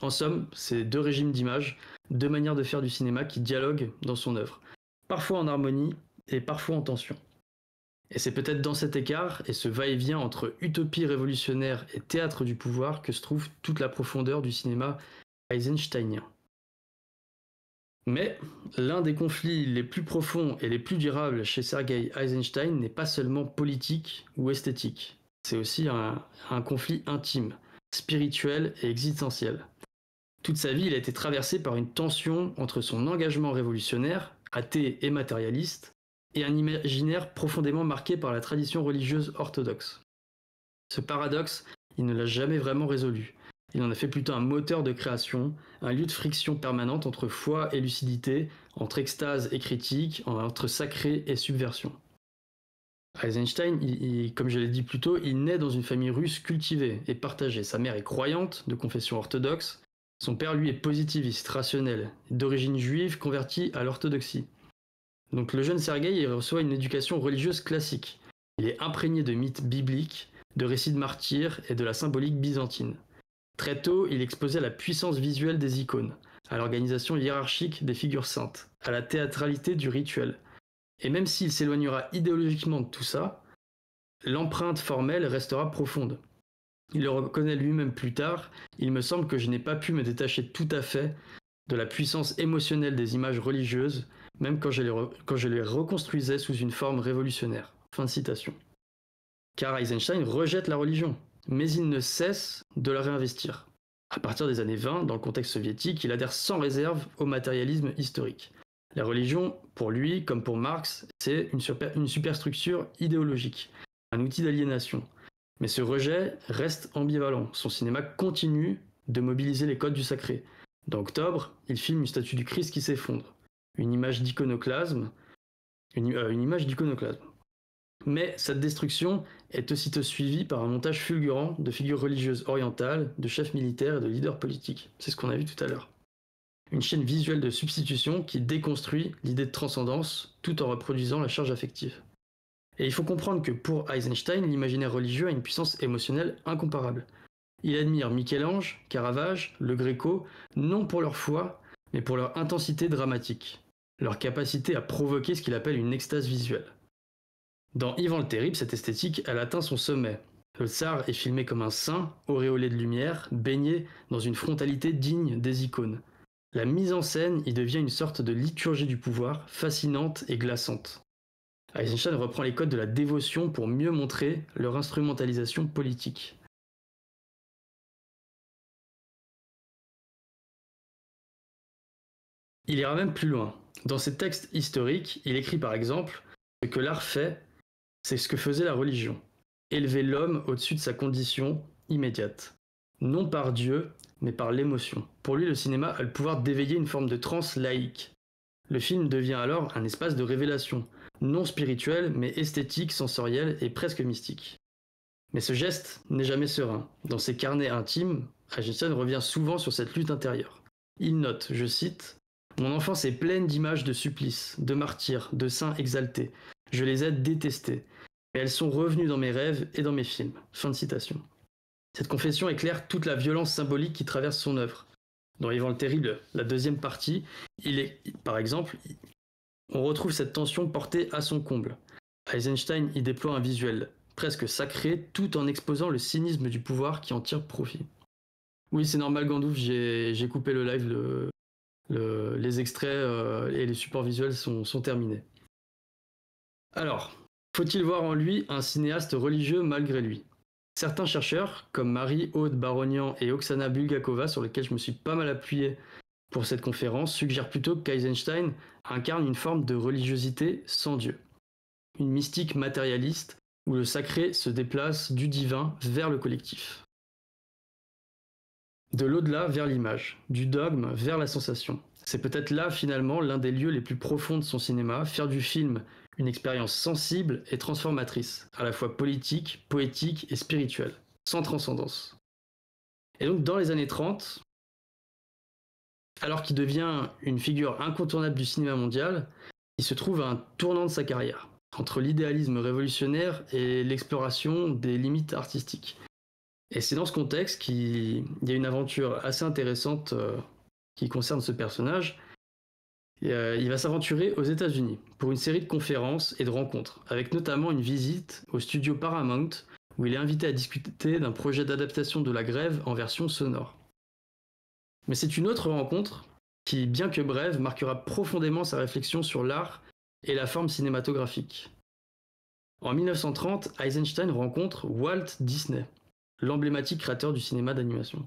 En somme, c'est deux régimes d'images, deux manières de faire du cinéma qui dialoguent dans son œuvre, parfois en harmonie et parfois en tension. Et c'est peut-être dans cet écart et ce va-et-vient entre utopie révolutionnaire et théâtre du pouvoir que se trouve toute la profondeur du cinéma eisensteinien. Mais l'un des conflits les plus profonds et les plus durables chez Sergei Eisenstein n'est pas seulement politique ou esthétique, c'est aussi un conflit intime, spirituel et existentiel. Toute sa vie, il a été traversé par une tension entre son engagement révolutionnaire, athée et matérialiste, et un imaginaire profondément marqué par la tradition religieuse orthodoxe. Ce paradoxe, il ne l'a jamais vraiment résolu. Il en a fait plutôt un moteur de création, un lieu de friction permanente entre foi et lucidité, entre extase et critique, entre sacré et subversion. Eisenstein, comme je l'ai dit plus tôt, il naît dans une famille russe cultivée et partagée. Sa mère est croyante, de confession orthodoxe. Son père, lui, est positiviste, rationnel, d'origine juive converti à l'orthodoxie. Donc le jeune Sergueï, il reçoit une éducation religieuse classique. Il est imprégné de mythes bibliques, de récits de martyrs et de la symbolique byzantine. Très tôt, il exposait la puissance visuelle des icônes, à l'organisation hiérarchique des figures saintes, à la théâtralité du rituel. Et même s'il s'éloignera idéologiquement de tout ça, l'empreinte formelle restera profonde. Il le reconnaît lui-même plus tard, il me semble que je n'ai pas pu me détacher tout à fait de la puissance émotionnelle des images religieuses, même quand je les reconstruisais sous une forme révolutionnaire. Fin de citation. Car Eisenstein rejette la religion, mais il ne cesse de la réinvestir. À partir des années 20, dans le contexte soviétique, il adhère sans réserve au matérialisme historique. La religion, pour lui, comme pour Marx, c'est une superstructure idéologique, un outil d'aliénation. Mais ce rejet reste ambivalent. Son cinéma continue de mobiliser les codes du sacré. Dans Octobre, il filme une statue du Christ qui s'effondre. Une image d'iconoclasme. Une image d'iconoclasme. Mais cette destruction est aussitôt suivie par un montage fulgurant de figures religieuses orientales, de chefs militaires et de leaders politiques. C'est ce qu'on a vu tout à l'heure. Une chaîne visuelle de substitution qui déconstruit l'idée de transcendance tout en reproduisant la charge affective. Et il faut comprendre que pour Eisenstein, l'imaginaire religieux a une puissance émotionnelle incomparable. Il admire Michel-Ange, Caravage, le Gréco, non pour leur foi, mais pour leur intensité dramatique, leur capacité à provoquer ce qu'il appelle une extase visuelle. Dans Ivan le Terrible, cette esthétique, elle atteint son sommet. Le tsar est filmé comme un saint, auréolé de lumière, baigné dans une frontalité digne des icônes. La mise en scène y devient une sorte de liturgie du pouvoir, fascinante et glaçante. Eisenstein reprend les codes de la dévotion pour mieux montrer leur instrumentalisation politique. Il ira même plus loin. Dans ses textes historiques, il écrit par exemple « Ce que l'art fait, c'est ce que faisait la religion. Élever l'homme au-dessus de sa condition immédiate. Non par Dieu, mais par l'émotion. Pour lui, le cinéma a le pouvoir d'éveiller une forme de transe laïque. Le film devient alors un espace de révélation, non spirituel, mais esthétique, sensoriel et presque mystique. Mais ce geste n'est jamais serein. Dans ses carnets intimes, Eisenstein revient souvent sur cette lutte intérieure. Il note, je cite, « Mon enfance est pleine d'images de supplices, de martyrs, de saints exaltés. Je les ai détestées, mais elles sont revenues dans mes rêves et dans mes films. » Fin de citation. Cette confession éclaire toute la violence symbolique qui traverse son œuvre. Dans Ivan le Terrible, la deuxième partie, par exemple, on retrouve cette tension portée à son comble. Eisenstein y déploie un visuel presque sacré tout en exposant le cynisme du pouvoir qui en tire profit. Oui, c'est normal, Gandouf, j'ai coupé le live, les extraits et les supports visuels sont terminés. Alors, faut-il voir en lui un cinéaste religieux malgré lui ? Certains chercheurs, comme Marie-Aude Baronian et Oksana Bulgakova, sur lesquels je me suis pas mal appuyé pour cette conférence, suggèrent plutôt qu'Eisenstein incarne une forme de religiosité sans Dieu. Une mystique matérialiste où le sacré se déplace du divin vers le collectif. De l'au-delà vers l'image, du dogme vers la sensation. C'est peut-être là finalement l'un des lieux les plus profonds de son cinéma, faire du film une expérience sensible et transformatrice, à la fois politique, poétique et spirituelle, sans transcendance. Et donc dans les années 30, alors qu'il devient une figure incontournable du cinéma mondial, il se trouve à un tournant de sa carrière, entre l'idéalisme révolutionnaire et l'exploration des limites artistiques. Et c'est dans ce contexte qu'il y a une aventure assez intéressante qui concerne ce personnage. Il va s'aventurer aux États-Unis pour une série de conférences et de rencontres, avec notamment une visite au studio Paramount où il est invité à discuter d'un projet d'adaptation de La Grève en version sonore. Mais c'est une autre rencontre qui, bien que brève, marquera profondément sa réflexion sur l'art et la forme cinématographique. En 1930, Eisenstein rencontre Walt Disney, l'emblématique créateur du cinéma d'animation.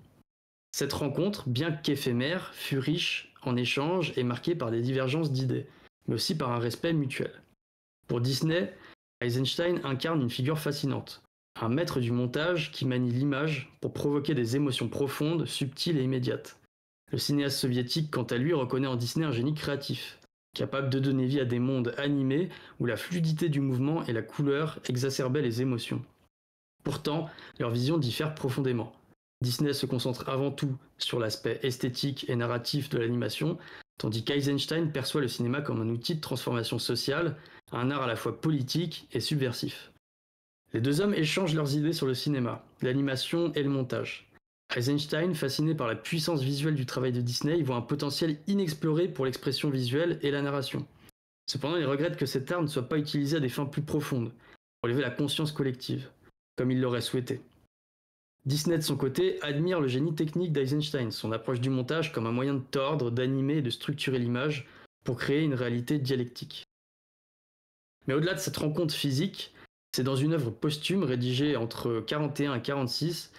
Cette rencontre, bien qu'éphémère, fut riche en échanges et marquée par des divergences d'idées, mais aussi par un respect mutuel. Pour Disney, Eisenstein incarne une figure fascinante, un maître du montage qui manie l'image pour provoquer des émotions profondes, subtiles et immédiates. Le cinéaste soviétique, quant à lui, reconnaît en Disney un génie créatif, capable de donner vie à des mondes animés où la fluidité du mouvement et la couleur exacerbaient les émotions. Pourtant, leurs visions diffèrent profondément. Disney se concentre avant tout sur l'aspect esthétique et narratif de l'animation, tandis qu'Eisenstein perçoit le cinéma comme un outil de transformation sociale, un art à la fois politique et subversif. Les deux hommes échangent leurs idées sur le cinéma, l'animation et le montage. Eisenstein, fasciné par la puissance visuelle du travail de Disney, il voit un potentiel inexploré pour l'expression visuelle et la narration. Cependant, il regrette que cet art ne soit pas utilisé à des fins plus profondes, pour élever la conscience collective, comme il l'aurait souhaité. Disney, de son côté, admire le génie technique d'Eisenstein, son approche du montage comme un moyen de tordre, d'animer et de structurer l'image pour créer une réalité dialectique. Mais au-delà de cette rencontre physique, c'est dans une œuvre posthume rédigée entre 41 et 46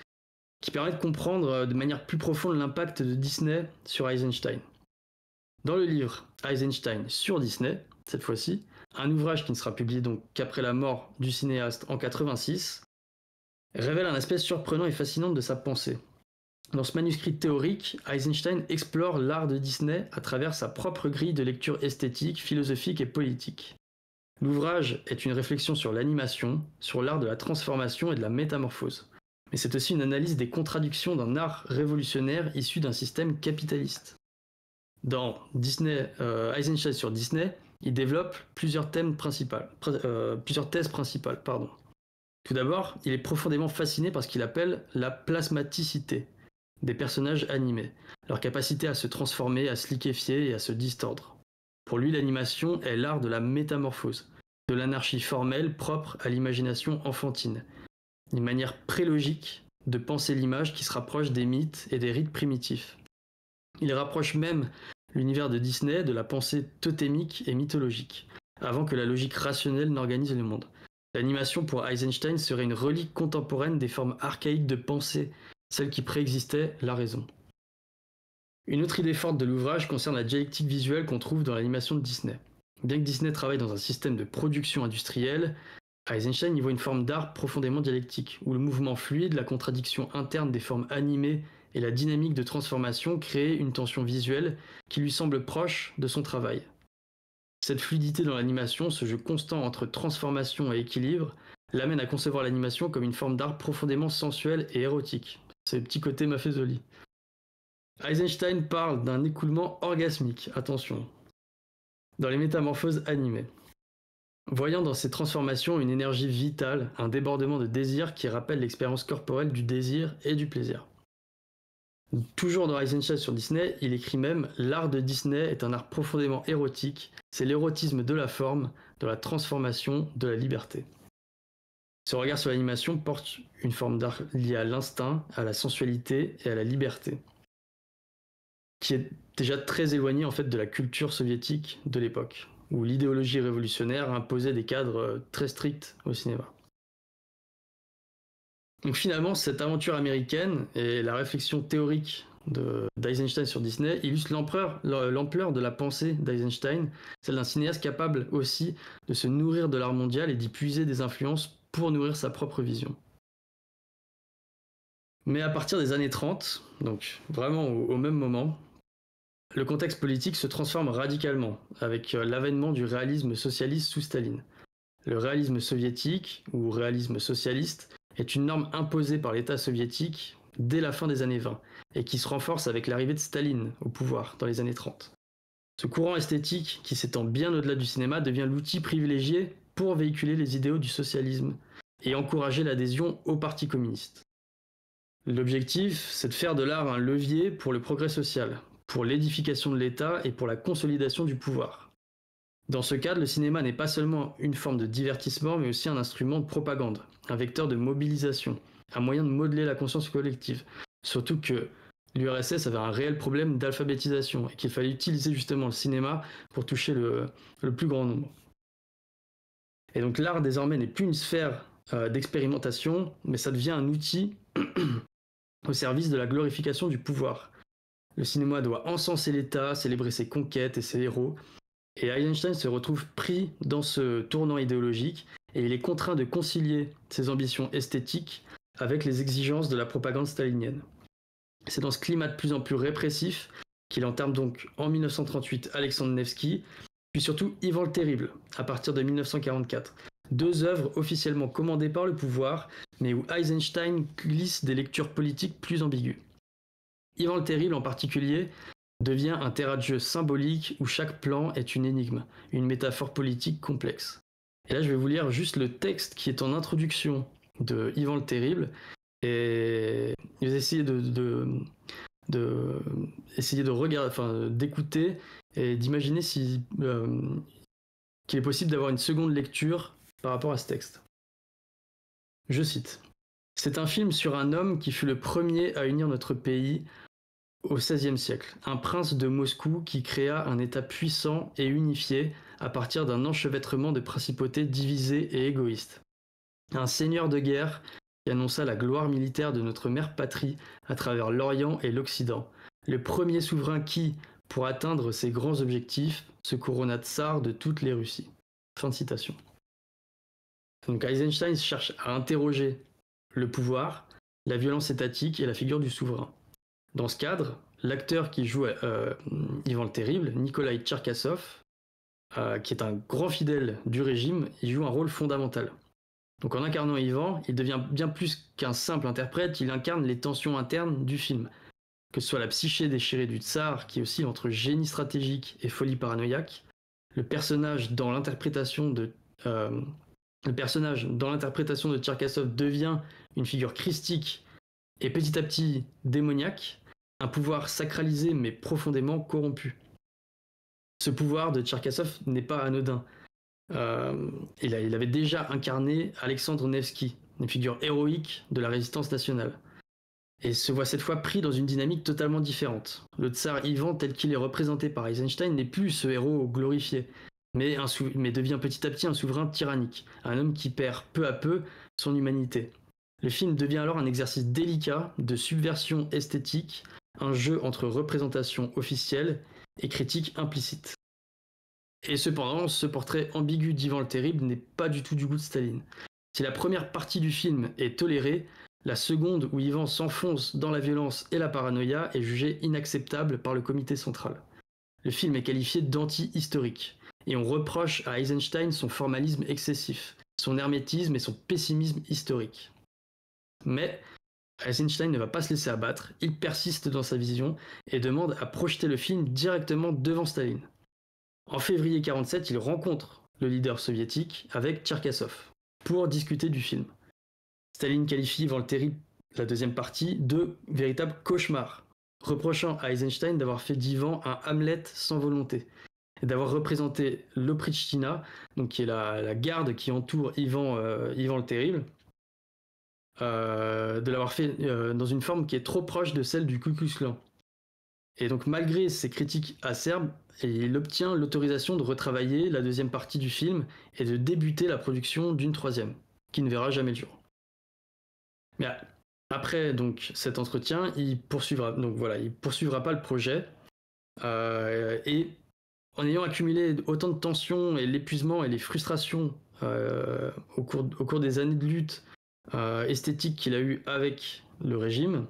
qui permet de comprendre de manière plus profonde l'impact de Disney sur Eisenstein. Dans le livre Eisenstein sur Disney, cette fois-ci, un ouvrage qui ne sera publié donc qu'après la mort du cinéaste en 86, révèle un aspect surprenant et fascinant de sa pensée. Dans ce manuscrit théorique, Eisenstein explore l'art de Disney à travers sa propre grille de lecture esthétique, philosophique et politique. L'ouvrage est une réflexion sur l'animation, sur l'art de la transformation et de la métamorphose. Mais c'est aussi une analyse des contradictions d'un art révolutionnaire issu d'un système capitaliste. Dans Eisenstein sur Disney, il développe plusieurs thèses principales. Tout d'abord, il est profondément fasciné par ce qu'il appelle la plasmaticité des personnages animés, leur capacité à se transformer, à se liquéfier et à se distordre. Pour lui, l'animation est l'art de la métamorphose, de l'anarchie formelle propre à l'imagination enfantine, une manière prélogique de penser l'image qui se rapproche des mythes et des rites primitifs. Il rapproche même l'univers de Disney de la pensée totémique et mythologique, avant que la logique rationnelle n'organise le monde. L'animation pour Eisenstein serait une relique contemporaine des formes archaïques de pensée, celles qui préexistaient la raison. Une autre idée forte de l'ouvrage concerne la dialectique visuelle qu'on trouve dans l'animation de Disney. Bien que Disney travaille dans un système de production industrielle, Eisenstein y voit une forme d'art profondément dialectique, où le mouvement fluide, la contradiction interne des formes animées et la dynamique de transformation créent une tension visuelle qui lui semble proche de son travail. Cette fluidité dans l'animation, ce jeu constant entre transformation et équilibre, l'amène à concevoir l'animation comme une forme d'art profondément sensuelle et érotique. C'est le petit côté Maffezoli. Eisenstein parle d'un écoulement orgasmique, attention, dans les métamorphoses animées. Voyant dans ces transformations une énergie vitale, un débordement de désir qui rappelle l'expérience corporelle du désir et du plaisir. Toujours dans Eisenstein sur Disney, il écrit même « L'art de Disney est un art profondément érotique, c'est l'érotisme de la forme, de la transformation, de la liberté ». Ce regard sur l'animation porte une forme d'art liée à l'instinct, à la sensualité et à la liberté, qui est déjà très éloignée en fait de la culture soviétique de l'époque, où l'idéologie révolutionnaire imposait des cadres très stricts au cinéma. Donc finalement, cette aventure américaine et la réflexion théorique d'Eisenstein sur Disney illustrent l'ampleur de la pensée d'Eisenstein, celle d'un cinéaste capable aussi de se nourrir de l'art mondial et d'y puiser des influences pour nourrir sa propre vision. Mais à partir des années 30, donc vraiment au même moment, le contexte politique se transforme radicalement avec l'avènement du réalisme socialiste sous Staline. Le réalisme soviétique, ou réalisme socialiste, est une norme imposée par l'État soviétique dès la fin des années 20 et qui se renforce avec l'arrivée de Staline au pouvoir dans les années 30. Ce courant esthétique, qui s'étend bien au-delà du cinéma, devient l'outil privilégié pour véhiculer les idéaux du socialisme et encourager l'adhésion au Parti communiste. L'objectif, c'est de faire de l'art un levier pour le progrès social, pour l'édification de l'État et pour la consolidation du pouvoir. Dans ce cadre, le cinéma n'est pas seulement une forme de divertissement, mais aussi un instrument de propagande, un vecteur de mobilisation, un moyen de modeler la conscience collective. Surtout que l'URSS avait un réel problème d'alphabétisation et qu'il fallait utiliser justement le cinéma pour toucher le plus grand nombre. Et donc l'art désormais n'est plus une sphère d'expérimentation, mais ça devient un outil au service de la glorification du pouvoir. Le cinéma doit encenser l'État, célébrer ses conquêtes et ses héros, et Eisenstein se retrouve pris dans ce tournant idéologique et il est contraint de concilier ses ambitions esthétiques avec les exigences de la propagande stalinienne. C'est dans ce climat de plus en plus répressif qu'il entame donc en 1938 Alexandre Nevsky, puis surtout Ivan le Terrible à partir de 1944. Deux œuvres officiellement commandées par le pouvoir, mais où Eisenstein glisse des lectures politiques plus ambiguës. Ivan le Terrible en particulier devient un terrain de jeu symbolique où chaque plan est une énigme, une métaphore politique complexe. Et là, je vais vous lire juste le texte qui est en introduction de Ivan le Terrible, Et ils essayaient essayer de regarder, enfin d'écouter et d'imaginer si qu'il est possible d'avoir une seconde lecture par rapport à ce texte. Je cite. C'est un film sur un homme qui fut le premier à unir notre pays au XVIe siècle, un prince de Moscou qui créa un État puissant et unifié à partir d'un enchevêtrement de principautés divisées et égoïstes. Un seigneur de guerre qui annonça la gloire militaire de notre mère patrie à travers l'Orient et l'Occident. Le premier souverain qui, pour atteindre ses grands objectifs, se couronna tsar de toutes les Russies. Fin de citation. Donc Eisenstein cherche à interroger le pouvoir, la violence étatique et la figure du souverain. Dans ce cadre, l'acteur qui joue Ivan le Terrible, Nikolai Tcherkassov, qui est un grand fidèle du régime, il joue un rôle fondamental. Donc en incarnant Ivan, il devient bien plus qu'un simple interprète, il incarne les tensions internes du film. Que ce soit la psyché déchirée du tsar qui oscille entre génie stratégique et folie paranoïaque, le personnage dans l'interprétation de Tcherkassov devient une figure christique et petit à petit démoniaque, un pouvoir sacralisé mais profondément corrompu. Ce pouvoir de Tcherkassov n'est pas anodin. Il avait déjà incarné Alexandre Nevsky, une figure héroïque de la résistance nationale. Et se voit cette fois pris dans une dynamique totalement différente. Le tsar Ivan, tel qu'il est représenté par Eisenstein, n'est plus ce héros glorifié, mais devient petit à petit un souverain tyrannique, un homme qui perd peu à peu son humanité. Le film devient alors un exercice délicat de subversion esthétique, un jeu entre représentation officielle et critique implicite. Et cependant, ce portrait ambigu d'Ivan le Terrible n'est pas du tout du goût de Staline. Si la première partie du film est tolérée, la seconde où Ivan s'enfonce dans la violence et la paranoïa est jugée inacceptable par le comité central. Le film est qualifié d'anti-historique, et on reproche à Eisenstein son formalisme excessif, son hermétisme et son pessimisme historique. Mais Eisenstein ne va pas se laisser abattre, il persiste dans sa vision et demande à projeter le film directement devant Staline. En février 1947, il rencontre le leader soviétique avec Tcherkassov pour discuter du film. Staline qualifie Ivan le Terrible, la deuxième partie, de véritable cauchemar, reprochant à Eisenstein d'avoir fait d'Ivan un Hamlet sans volonté et d'avoir représenté l'Oprichtina, donc qui est la garde qui entoure Ivan le Terrible, de l'avoir fait dans une forme qui est trop proche de celle du Ku Klux Klan. Et donc malgré ces critiques acerbes, il obtient l'autorisation de retravailler la deuxième partie du film et de débuter la production d'une troisième, qui ne verra jamais le jour. Mais après donc cet entretien, il poursuivra pas le projet, et en ayant accumulé autant de tensions et l'épuisement et les frustrations au cours des années de lutte esthétique qu'il a eu avec le régime,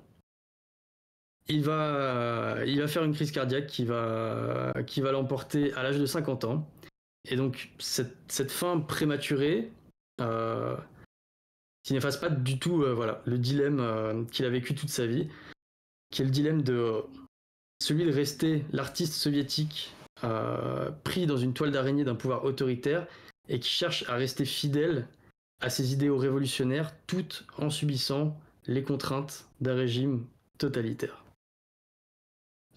il va faire une crise cardiaque qui va l'emporter à l'âge de 50 ans. Et donc cette fin prématurée qui n'efface pas du tout le dilemme qu'il a vécu toute sa vie, qui est le dilemme de celui de rester l'artiste soviétique pris dans une toile d'araignée d'un pouvoir autoritaire et qui cherche à rester fidèle à ses idéaux révolutionnaires tout en subissant les contraintes d'un régime totalitaire.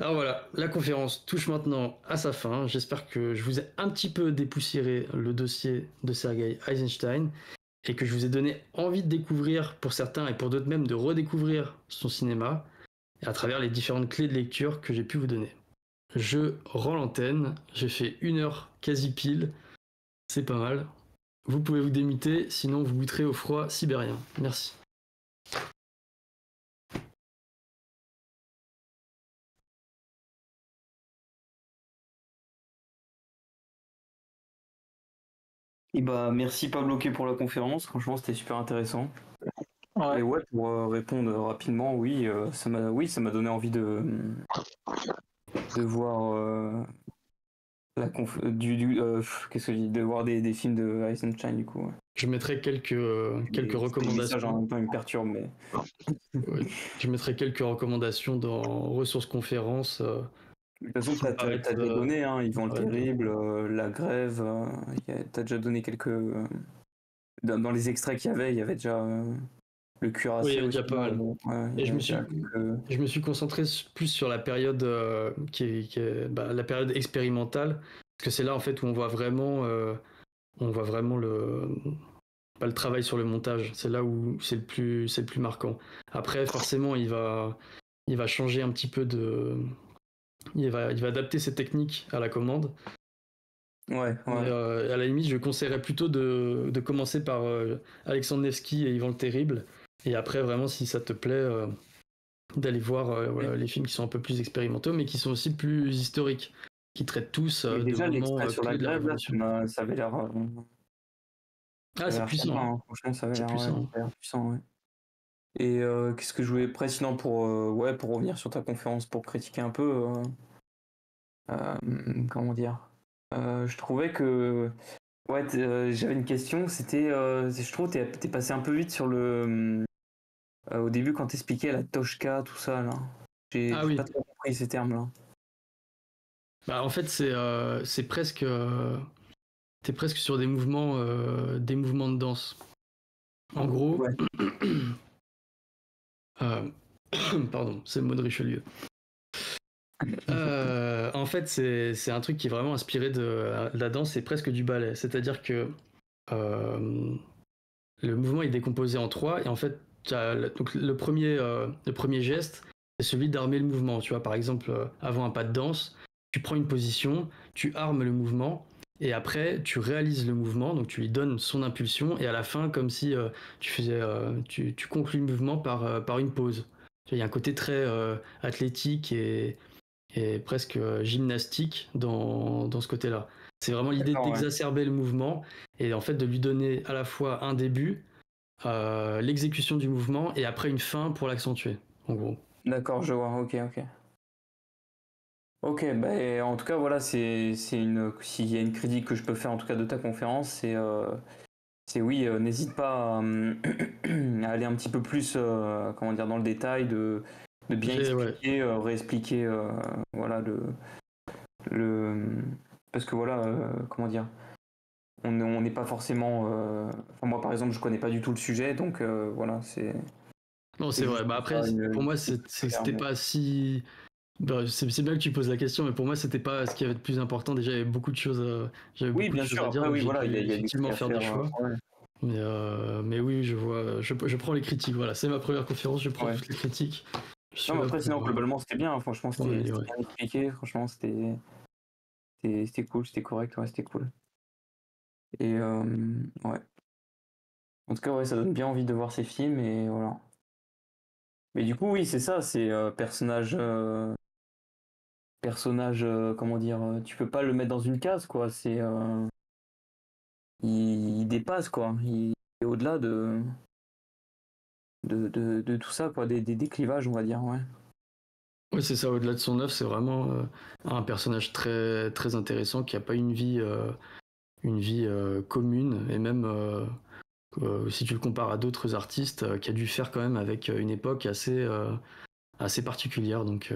Alors voilà, la conférence touche maintenant à sa fin. J'espère que je vous ai un petit peu dépoussiéré le dossier de Sergei Eisenstein et que je vous ai donné envie de découvrir pour certains et pour d'autres même de redécouvrir son cinéma à travers les différentes clés de lecture que j'ai pu vous donner. Je rends l'antenne, j'ai fait 1 heure quasi pile, c'est pas mal. Vous pouvez vous démuter, sinon vous goûterez au froid sibérien. Merci. Et bah merci Pablo Quay pour la conférence, franchement c'était super intéressant. Ouais. Et ouais, pour répondre rapidement, oui, ça m'a donné envie de voir qu'est-ce que je dis, de voir des films de Eisenstein du coup. Ouais. Je mettrai quelques recommandations. Le message en même temps il me perturbe, mais. Ouais. Je mettrai quelques recommandations dans ressources conférences. De toute façon, t'as déjà donné, hein, Ivan le Terrible, la grève, t'as déjà donné quelques. Dans les extraits qu'il y avait déjà Le Oui, il y cuirassé avait aussi. déjà pas mal. Et je me suis concentré plus sur la période qui est la période expérimentale, parce que c'est là en fait où on voit vraiment le travail sur le montage. C'est là où c'est le plus marquant. Après, forcément, il va changer un petit peu il va adapter ses techniques à la commande. Ouais, Mais ouais. à la limite, je conseillerais plutôt de commencer par Alexandre Nevsky et Ivan le Terrible. Et après, vraiment, si ça te plaît, d'aller voir voilà, les films qui sont un peu plus expérimentaux, mais qui sont aussi plus historiques, qui traitent tous Mais de déjà, moments l'extrait sur la clés de la grève, là, Révolution. ça avait l'air Ah, c'est puissant, sympa, hein. hein. Franchement, C'est ouais, puissant. ça avait l'air puissant, ouais. Et qu'est-ce que je voulais après, sinon, pour revenir sur ta conférence, pour critiquer un peu, comment dire, je trouvais que, ouais, j'avais une question, c'était, je trouve, t'es passé un peu vite sur au début quand t'expliquais la Toshka, tout ça, là. Ah J'ai oui, pas trop compris ces termes-là. bah, en fait, c'est presque, t'es presque sur des mouvements de danse. En gros, Ouais, euh, pardon, c'est le mot de Richelieu. En fait, c'est un truc qui est vraiment inspiré de la danse et presque du ballet. C'est-à-dire que euh, le mouvement est décomposé en trois et en fait, donc le premier geste, c'est celui d'armer le mouvement. Tu vois, par exemple, avant un pas de danse, tu prends une position, tu armes le mouvement et après, tu réalises le mouvement, donc tu lui donnes son impulsion et à la fin, comme si tu conclus le mouvement par une pause. Tu vois, il y a un côté très athlétique et presque gymnastique dans ce côté-là. C'est vraiment l'idée d'accord, ouais. d'exacerber le mouvement et en fait de lui donner à la fois un début, l'exécution du mouvement et après une fin pour l'accentuer, en gros. D'accord, je vois, ok, ok. Ok, bah, et en tout cas, voilà, s'il y a une critique que je peux faire en tout cas de ta conférence, c'est oui, n'hésite pas à aller un petit peu plus, comment dire, dans le détail, de bien Ouais. expliquer, réexpliquer, voilà, le, parce que voilà, comment dire, on n'est pas forcément, enfin, moi par exemple, je connais pas du tout le sujet, donc voilà, Non, c'est c'est vrai. juste Bah pour après, faire pour moi, claire, c'était pas si. Bah, c'est bien que tu poses la question, mais pour moi, c'était pas ce qui avait de plus important. Déjà, j'avais oui, beaucoup de bien choses sûr. à dire, Après, donc oui, j'ai voilà, dû il y a des effectivement trucs à faire des faire. choix. Ouais, Mais oui, je vois, je prends les critiques. Voilà, c'est ma première conférence, je prends ouais. toutes les critiques. Je Non, suis mais là après, sinon, pour globalement, c'était bien, hein. Franchement, c'était m'améliorer. bien expliqué. Franchement, c'était cool, c'était correct, ouais, c'était cool. Et ouais. En tout cas, ouais, ça donne bien envie de voir ces films et voilà. Mais du coup, oui, c'est ça, c'est personnage, comment dire, tu peux pas le mettre dans une case, quoi. Il dépasse, quoi. Il est au-delà de tout ça, quoi, des clivages, on va dire, ouais. Oui, c'est ça. Au-delà de son œuvre, c'est vraiment un personnage très, très intéressant qui a pas une vie commune et même si tu le compares à d'autres artistes, qui a dû faire quand même avec une époque assez particulière. Donc,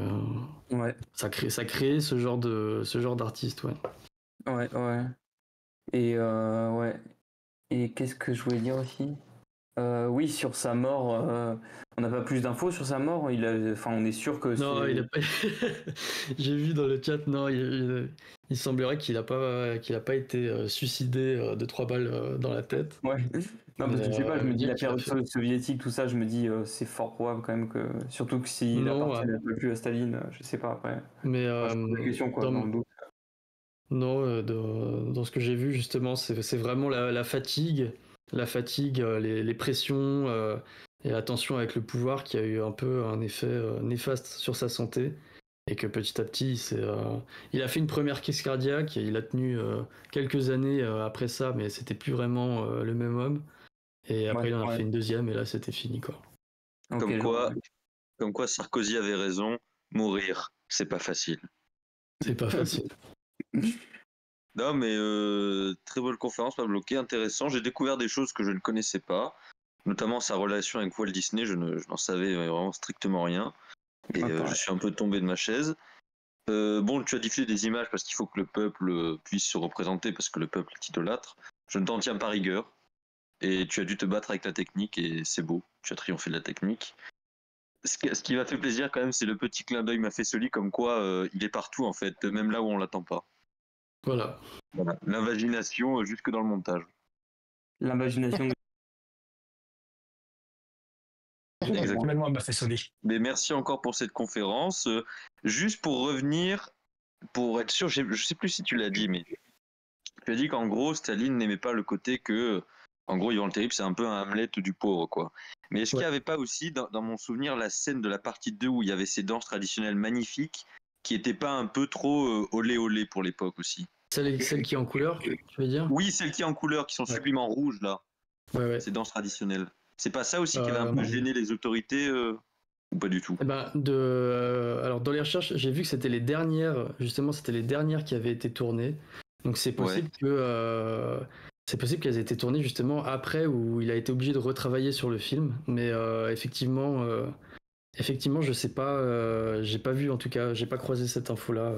Ouais, ça crée ce genre d'artiste, ouais. ouais, ouais. Et ouais. Et qu'est-ce que je voulais dire aussi? Oui, sur sa mort, on n'a pas plus d'infos sur sa mort. Enfin, on est sûr que Non, il c'est. a pas. J'ai vu dans le chat, non, il semblerait qu'il a pas été suicidé de 3 balles dans la tête. Ouais. Non, parce Mais que je sais pas, je il me veut dis dire la qu'il a période fait. soviétique, tout ça, je me dis c'est fort probable quand même que. Surtout que s'il Non, appartient plus à Staline, je sais pas après. mais Enfin, je pose la question quoi, dans dans, le doute. non, dans ce que j'ai vu justement, c'est vraiment la fatigue, les pressions et la tension avec le pouvoir qui a eu un peu un effet néfaste sur sa santé et que petit à petit, il a fait une première crise cardiaque et il a tenu quelques années après ça, mais c'était plus vraiment le même homme. Et Ouais, après, il en a ouais. fait une deuxième et là, c'était fini quoi. Ok, Comme je vois. quoi, comme quoi Sarkozy avait raison, mourir, c'est pas facile. C'est pas facile. Non, mais très bonne conférence, pas bloqué, intéressant. J'ai découvert des choses que je ne connaissais pas, notamment sa relation avec Walt Disney. Je n'en savais vraiment strictement rien. Et Ouais, je pareil. suis un peu tombé de ma chaise. Bon, tu as diffusé des images parce qu'il faut que le peuple puisse se représenter, parce que le peuple est idolâtre. Je ne t'en tiens pas rigueur. et tu as dû te battre avec la technique et c'est beau, tu as triomphé de la technique. Ce qui m'a fait plaisir quand même, c'est le petit clin d'œil m'a fait celui comme quoi il est partout en fait, même là où on l'attend pas. Voilà. Voilà. L'invagination jusque dans le montage. L'imagination de... Exactement. Même moi, m'a fait sonner. Mais merci encore pour cette conférence. Juste pour revenir, pour être sûr, je sais plus si tu l'as dit, mais tu as dit qu'en gros, Staline n'aimait pas le côté que, en gros, Ivan le Terrible, c'est un peu un Hamlet du pauvre, quoi. Mais est-ce qu'il n'y avait pas aussi, dans mon souvenir, la scène de la partie 2 où il y avait ces danses traditionnelles magnifiques, qui n'étaient pas un peu trop olé olé pour l'époque aussi? Celle qui est en couleur, tu veux dire? Oui, celles qui en couleur, qui sont sublimes en rouge, là, Ouais. ces danses traditionnelles. C'est pas ça aussi qui avait un peu gêné les autorités ou pas du tout? Eh ben, alors dans les recherches, j'ai vu que c'était les dernières, justement, c'était les dernières qui avaient été tournées. Donc c'est possible qu'elles aient été tournées justement après où il a été obligé de retravailler sur le film. Mais effectivement, je sais pas, j'ai pas vu en tout cas, j'ai pas croisé cette info-là.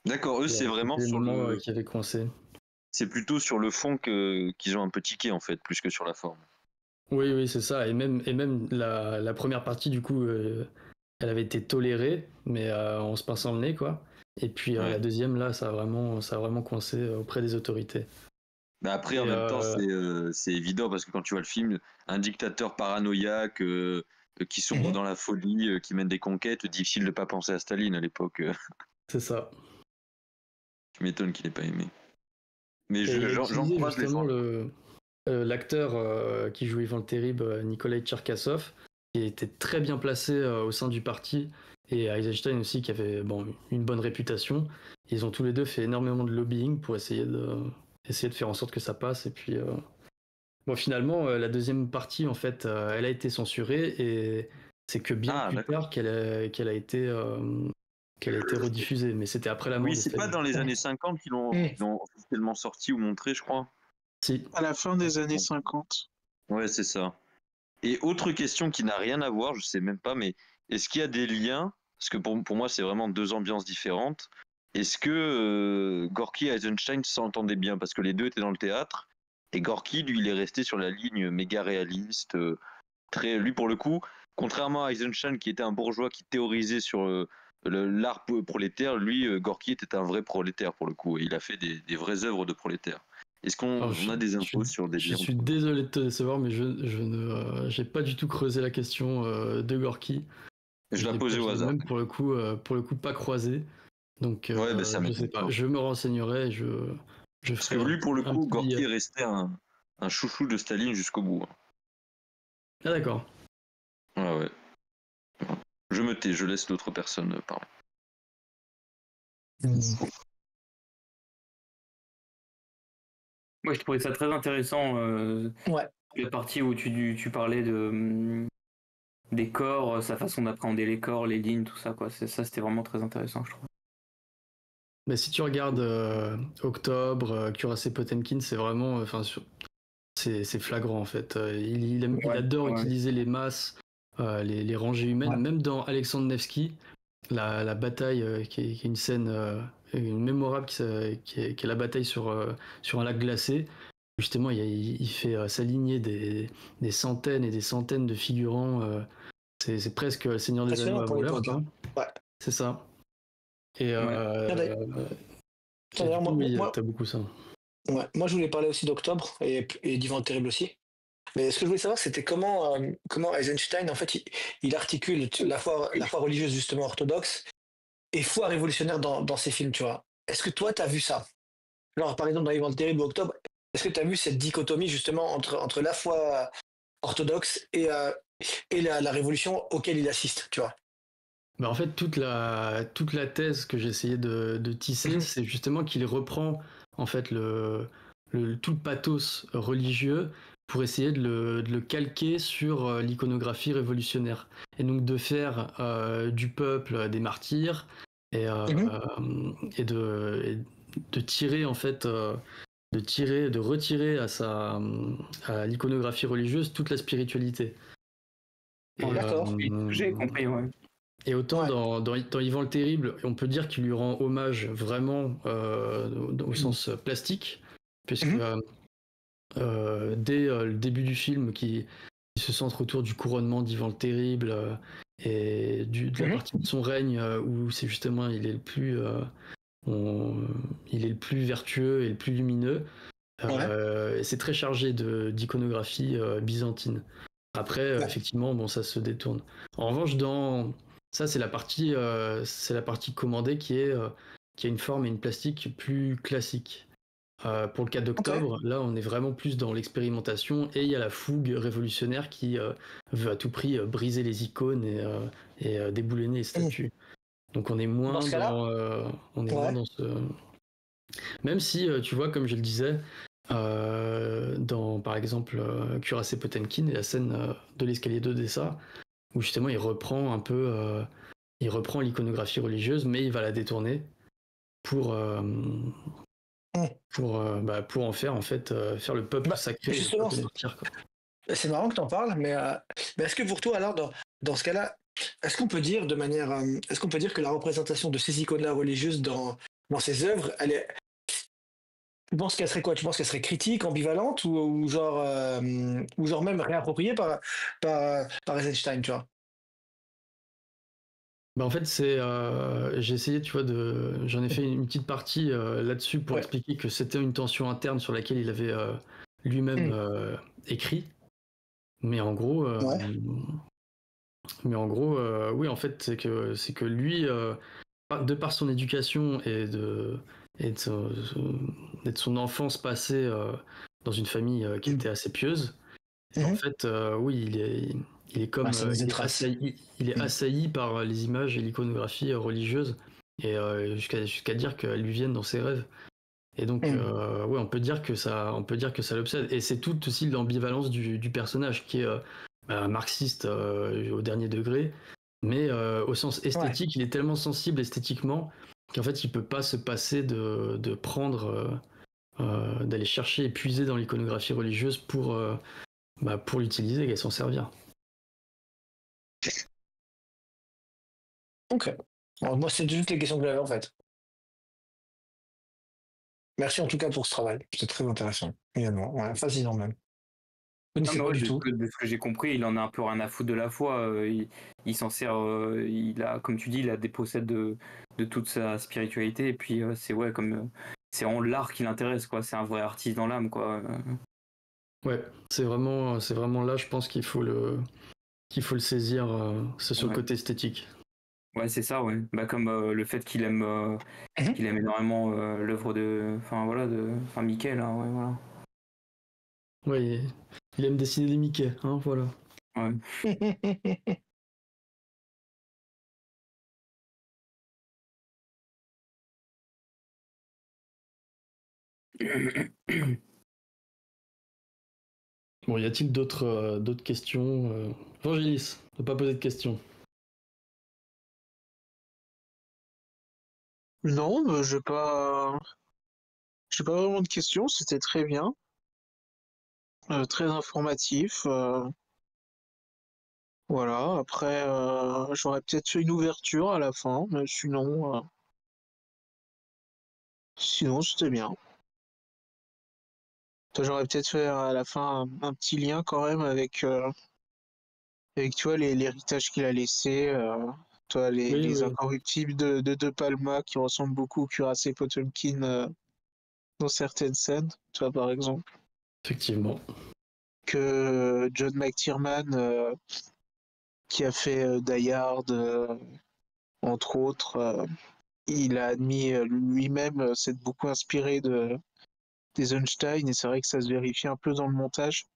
D'accord, eux c'est vraiment sur le... qui avait coincé. C'est plutôt sur le fond qu'ils ont un peu tiqué en fait, plus que sur la forme. Oui, c'est ça. Et même la première partie, du coup, elle avait été tolérée, mais en se pinçant le nez, quoi. Et puis la deuxième, là, ça a vraiment coincé auprès des autorités. Mais après, en même temps, c'est évident parce que quand tu vois le film, un dictateur paranoïaque qui sombre dans la folie, qui mène des conquêtes, difficile de ne pas penser à Staline à l'époque. C'est ça. Tu m'étonnes qu'il n'ait pas aimé. Mais j'encourage justement l'acteur qui joue Ivan le Terrible, Nikolai Tcherkassov, qui était très bien placé au sein du parti, et Eisenstein aussi, qui avait une bonne réputation. Ils ont tous les deux fait énormément de lobbying pour essayer de faire en sorte que ça passe. Et puis, finalement, la deuxième partie, en fait, elle a été censurée, et c'est que bien plus tard qu'elle a été rediffusée. Mais c'était après la mort de Staline. Oui, c'est pas dans les années 50 qu'ils l'ont officiellement sorti ou montré, je crois. Si. À la fin des années 50. Ouais, c'est ça. Et autre question qui n'a rien à voir, je sais même pas, mais est-ce qu'il y a des liens? Parce que pour moi, c'est vraiment deux ambiances différentes. Est-ce que Gorky et Eisenstein s'entendaient bien? Parce que les deux étaient dans le théâtre, et Gorky, lui, il est resté sur la ligne méga réaliste. Lui, pour le coup, contrairement à Eisenstein, qui était un bourgeois qui théorisait sur l'art prolétaire, lui, Gorky était un vrai prolétaire, pour le coup, et il a fait des vraies œuvres de prolétaire. Est-ce qu'on a des infos sur des liens? Je suis désolé de te décevoir, mais j'ai pas du tout creusé la question de Gorky. Je l'ai posé au hasard. Même pour le coup, pas croisé. Donc, ça je sais pas. Je me renseignerai. Parce que lui, pour le coup, Gorky est resté un chouchou de Staline jusqu'au bout. Ah d'accord. Ouais. Je me tais, je laisse l'autre personne parler. Moi, je trouvais ça très intéressant. La partie où tu parlais des corps, sa façon d'appréhender les corps, les lignes, tout ça, quoi. Ça, c'était vraiment très intéressant, je trouve. Mais si tu regardes Octobre, Cuirassé Potemkin, c'est vraiment, c'est flagrant en fait. Il adore utiliser les masses, les rangées humaines, même dans Alexandre Nevsky, la bataille qui est une scène mémorable qui est la bataille sur un lac glacé. Justement, il fait s'aligner des centaines et des centaines de figurants. C'est presque le Seigneur des Anneaux à voleur. C'est ça. Et t'as beaucoup ça. Ouais. Moi, je voulais parler aussi d'Octobre et d'Ivan le Terrible aussi. Mais ce que je voulais savoir, c'était comment Eisenstein, en fait, il articule la foi religieuse justement orthodoxe et foi révolutionnaire dans ses films, tu vois. Est-ce que toi, tu as vu ça? Genre, par exemple, dans Ivan le Terrible ou Octobre, est-ce que tu as vu cette dichotomie justement entre la foi orthodoxe et la révolution auquel il assiste, tu vois? En fait, toute la thèse que j'ai essayé de tisser, c'est justement qu'il reprend en fait tout le pathos religieux pour essayer de le calquer sur l'iconographie révolutionnaire. Et donc de faire du peuple des martyrs et de tirer en fait, de retirer à l'iconographie religieuse toute la spiritualité. D'accord. J'ai compris, ouais. Et autant dans Ivan le Terrible, on peut dire qu'il lui rend hommage vraiment au sens plastique, puisque dès le début du film qui se centre autour du couronnement d'Ivan le Terrible et de la partie de son règne où c'est justement il est le plus vertueux et le plus lumineux. Et c'est très chargé d'iconographie byzantine. Après, effectivement, bon, ça se détourne. En revanche, ça, c'est la partie commandée qui a une forme et une plastique plus classique. Pour le 4 d'octobre, là, on est vraiment plus dans l'expérimentation et il y a la fougue révolutionnaire qui veut à tout prix briser les icônes et déboulonner les statues. Donc on est moins dans ce... Même si, tu vois, comme je le disais, dans, par exemple, Cuirassé Potemkin et la scène de l'escalier d'Odessa, où justement il reprend un peu... il reprend l'iconographie religieuse, mais il va la détourner pour en faire, en fait, faire le peuple sacré. Justement, le martyr, quoi. C'est marrant que tu en parles, mais est-ce que pour toi, alors, dans ce cas-là, est-ce qu'on peut dire est-ce qu'on peut dire que la représentation de ces icônes-là religieuses dans ces œuvres, tu penses qu'elle serait quoi? Tu penses qu'elle serait critique, ambivalente ou genre même réappropriée par Eisenstein, tu vois? Bah en fait, j'ai essayé, tu vois, j'en ai fait une petite partie là-dessus pour expliquer que c'était une tension interne sur laquelle il avait lui-même écrit. Mais en gros, oui, en fait, c'est que lui, de par son éducation et de son enfance passée dans une famille qui était assez pieuse, en fait, oui, il est comme il est assailli par les images et l'iconographie religieuse et jusqu'à dire qu'elles lui viennent dans ses rêves. Et donc, ouais, on peut dire que ça l'obsède. Et c'est tout aussi l'ambivalence du personnage qui est marxiste au dernier degré, mais au sens esthétique, il est tellement sensible esthétiquement qu'en fait, il peut pas se passer de prendre, d'aller chercher et puiser dans l'iconographie religieuse pour l'utiliser et s'en servir. Ok. Alors, moi, c'est juste les questions que j'avais en fait. Merci en tout cas pour ce travail. C'est très intéressant également. Ouais, fascinant même. Je ne connaissais pas du tout. De ce que j'ai compris, il en a un peu rien à foutre de la foi. Il s'en sert. Il a, comme tu dis, il a des possèdes de toute sa spiritualité. Et puis c'est c'est vraiment l'art qui l'intéresse, quoi. C'est un vrai artiste dans l'âme, quoi. Ouais, c'est vraiment là, je pense qu'il faut le saisir. C'est sur le côté esthétique. Ouais, c'est ça, ouais. Bah, comme le fait qu'il aime énormément l'œuvre de Mickey, là, ouais, voilà. Ouais, il aime dessiner des Mickey, hein, voilà. Ouais. Bon, y a-t-il d'autres questions Vangelis, ne pas poser de questions. Non, j'ai pas vraiment de questions. C'était très bien, très informatif. Voilà. Après, j'aurais peut-être fait une ouverture à la fin, mais sinon c'était bien. J'aurais peut-être fait à la fin un petit lien quand même avec tu vois l'héritage qu'il a laissé. Toi, les incorruptibles de Palma qui ressemblent beaucoup au cuirassé Potemkin dans certaines scènes, tu vois, par exemple. Effectivement. Que John McTiernan, qui a fait Die Hard, entre autres, il a admis lui-même s'être beaucoup inspiré d'Eisenstein, et c'est vrai que ça se vérifie un peu dans le montage.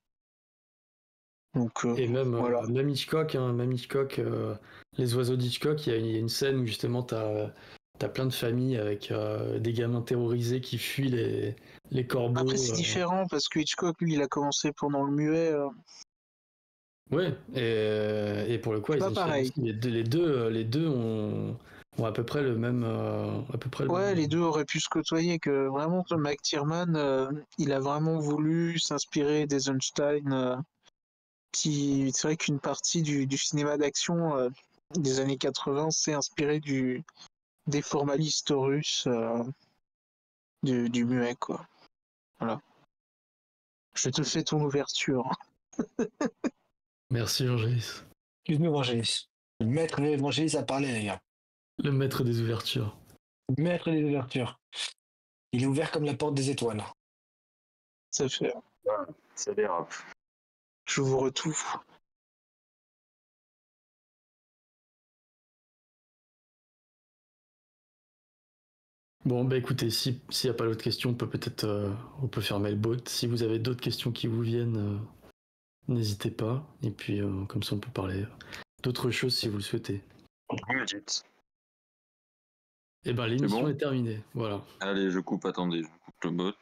Donc, et même, voilà. même Hitchcock, les oiseaux d'Hitchcock, il y a une scène où justement t'as plein de familles avec des gamins terrorisés qui fuient les corbeaux. Après, c'est différent parce que Hitchcock, lui, il a commencé pendant le muet. Ouais, et pour le coup, pas pareil. Les deux ont à peu près le même. Ouais, les deux auraient pu se côtoyer. Que vraiment, McTiernan, il a vraiment voulu s'inspirer d'Eisenstein. C'est vrai qu'une partie du cinéma d'action des années 80 s'est inspiré des formalistes russes du muet, quoi. Voilà. Je te fais ton ouverture. Merci Angélis. Excuse-nous, Évangélis. Le maître de l'Évangélis a parlé, les gars. Le maître des ouvertures. Le maître des ouvertures. Il est ouvert comme la porte des étoiles. Ça fait. Ça dérape. J'ouvre tout. Bon, bah écoutez, s'il n'y a pas d'autres questions, on peut fermer le bot. Si vous avez d'autres questions qui vous viennent, n'hésitez pas. Et puis, comme ça, on peut parler d'autres choses si vous le souhaitez. Vous me dites. Et ben, l'émission bon est terminée. Voilà. Allez, je coupe, attendez, je coupe le bot.